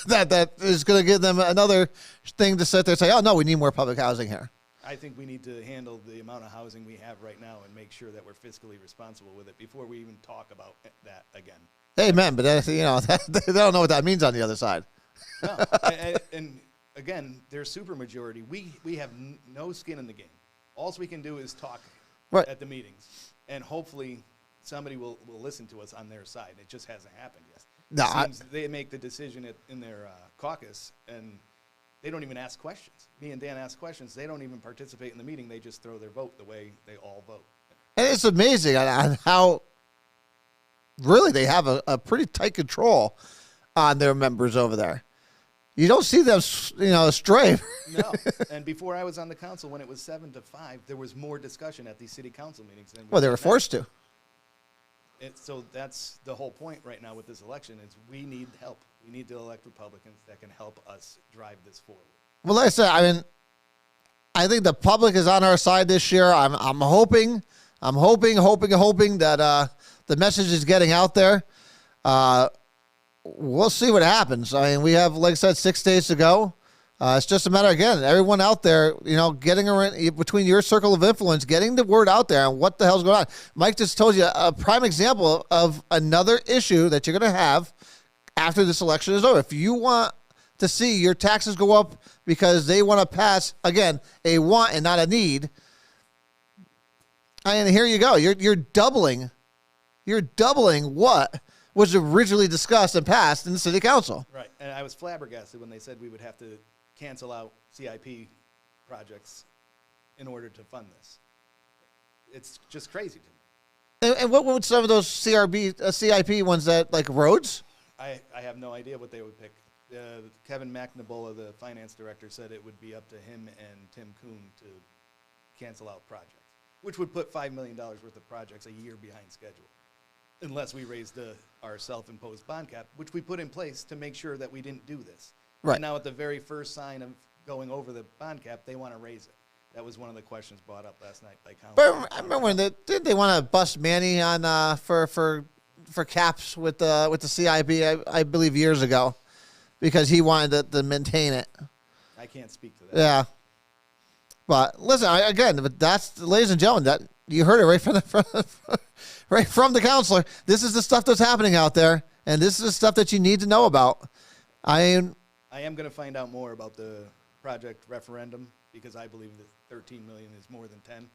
that is going to give them another thing to sit there and say, oh, no, we need more public housing here. I think we need to handle the amount of housing we have right now and make sure that we're fiscally responsible with it before we even talk about that again. Amen, but they don't know what that means on the other side. No, and again, there's supermajority. We have no skin in the game. All we can do is talk at the meetings, and hopefully somebody will listen to us on their side. It just hasn't happened yet. No, they make the decision in their caucus, and they don't even ask questions. Me and Dan ask questions. They don't even participate in the meeting. They just throw their vote the way they all vote. And it's amazing on how really they have a pretty tight control on their members over there. You don't see them, stray. No. And before I was on the council, when it was 7-5, there was more discussion at these city council meetings than Well, they were forced to. So that's the whole point right now with this election is we need help. We need to elect Republicans that can help us drive this forward. Well, like I said, I think the public is on our side this year. I'm hoping that the message is getting out there. We'll see what happens. I mean, we have, like I said, 6 days to go. It's just a matter, again, everyone out there, getting around between your circle of influence, getting the word out there on what the hell's going on. Mike just told you a prime example of another issue that you're going to have after this election is over. If you want to see your taxes go up because they want to pass, again, a want and not a need, and here you go. You're doubling what was originally discussed and passed in the city council. Right, and I was flabbergasted when they said we would have to cancel out CIP projects in order to fund this. It's just crazy to me. And what would some of those CIP ones that, like roads? I have no idea what they would pick. Kevin McNabola, the finance director, said it would be up to him and Tim Kuhn to cancel out projects, which would put $5 million worth of projects a year behind schedule, unless we raised our self-imposed bond cap, which we put in place to make sure that we didn't do this. Right. And now at the very first sign of going over the bond cap, they want to raise it. That was one of the questions brought up last night by council. But I remember when did they want to bust Manny on for caps with the CIP? I believe years ago, because he wanted to maintain it. I can't speak to that. Yeah. But listen, but that's, ladies and gentlemen, that you heard it right from the counselor. This is the stuff that's happening out there, and this is the stuff that you need to know about. I am going to find out more about the project referendum, because I believe that 13 million is more than 10.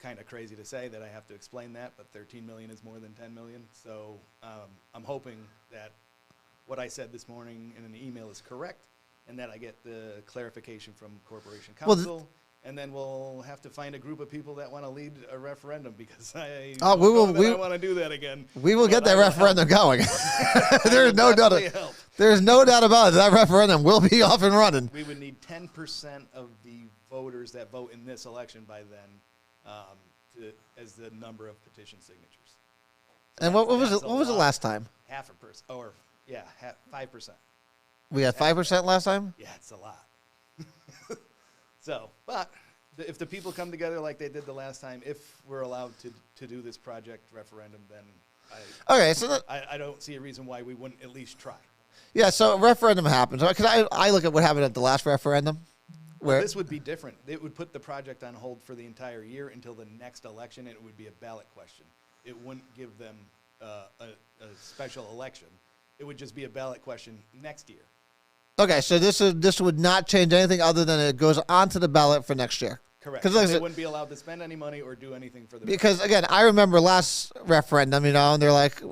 Kind of crazy to say that I have to explain that, but 13 million is more than 10 million. So I'm hoping that what I said this morning in an email is correct, and that I get the clarification from Corporation Council, and then we'll have to find a group of people that want to lead a referendum, because I I want to do that again. We will get that referendum going. There's no doubt. There's no doubt about it. That referendum will be off and running. We would need 10% of the voters that vote in this election by then, as the number of petition signatures. So and what was the last time? 0.5%, or 5%. We had 5% last time? Yeah, it's a lot. So, but if the people come together like they did the last time, if we're allowed to do this project referendum, then I don't see a reason why we wouldn't at least try. Yeah, so a referendum happens. Because I look at what happened at the last referendum. Well, this would be different. It would put the project on hold for the entire year until the next election, and it would be a ballot question. It wouldn't give them a special election. It would just be a ballot question next year. Okay, so this would not change anything other than it goes onto the ballot for next year. Correct. Because they wouldn't be allowed to spend any money or do anything for the because ballot. Again, I remember last referendum, and they're like,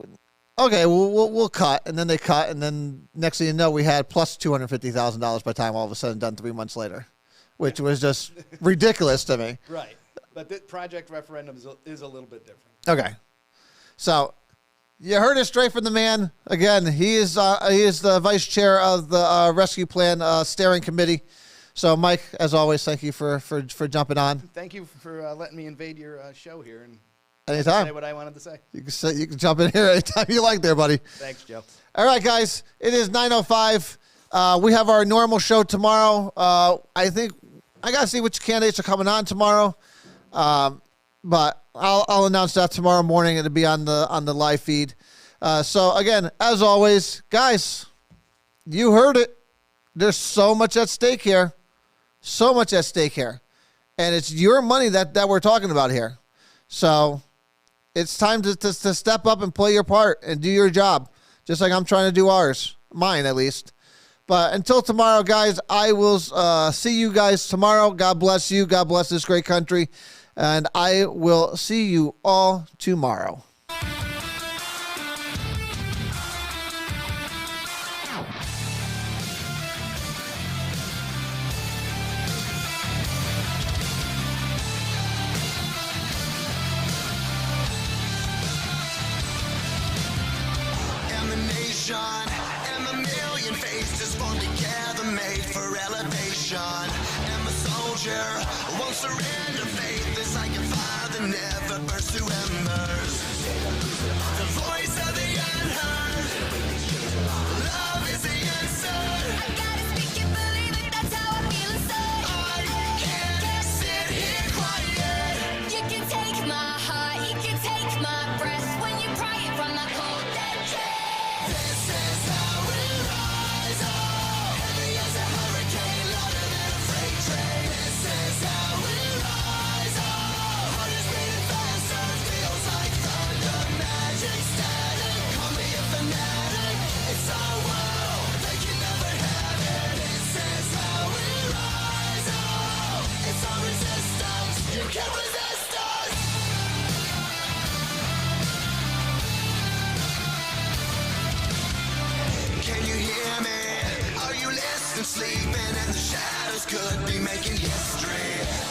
okay, we'll cut, and then they cut, and then next thing you know, we had plus $250,000 by the time all of a sudden done 3 months later, which was just ridiculous to me. Right, but the project referendum is a little bit different. Okay, so. You heard it straight from the man. Again, he is the vice chair of the rescue plan steering committee. So, Mike, as always, thank you for jumping on. Thank you for letting me invade your show here and anytime say what I wanted to say. You can jump in here anytime you like, there, buddy. Thanks, Joe. All right, guys, it is 9:05. We have our normal show tomorrow. I think I gotta see which candidates are coming on tomorrow. But I'll announce that tomorrow morning. It'll be on the live feed. So again, as always, guys, you heard it. There's so much at stake here, and it's your money that we're talking about here. So it's time to step up and play your part and do your job, just like I'm trying to do mine at least. But until tomorrow, guys, I will see you guys tomorrow. God bless you. God bless this great country. And I will see you all tomorrow. Emanation and a million faces formed together, made for elevation. I'm a soldier, won't surrender faith. It's like a fire that never burns to embers. The voice of the unheard. Love is the answer. I gotta speak it, believe it, that's how I feel inside. I can't sit here quiet. You can take my heart, you can take my breath when you pry it from the cold dead chest. This is how we rise up. Heavy as a hurricane. sleeping, and the shadows could be making history.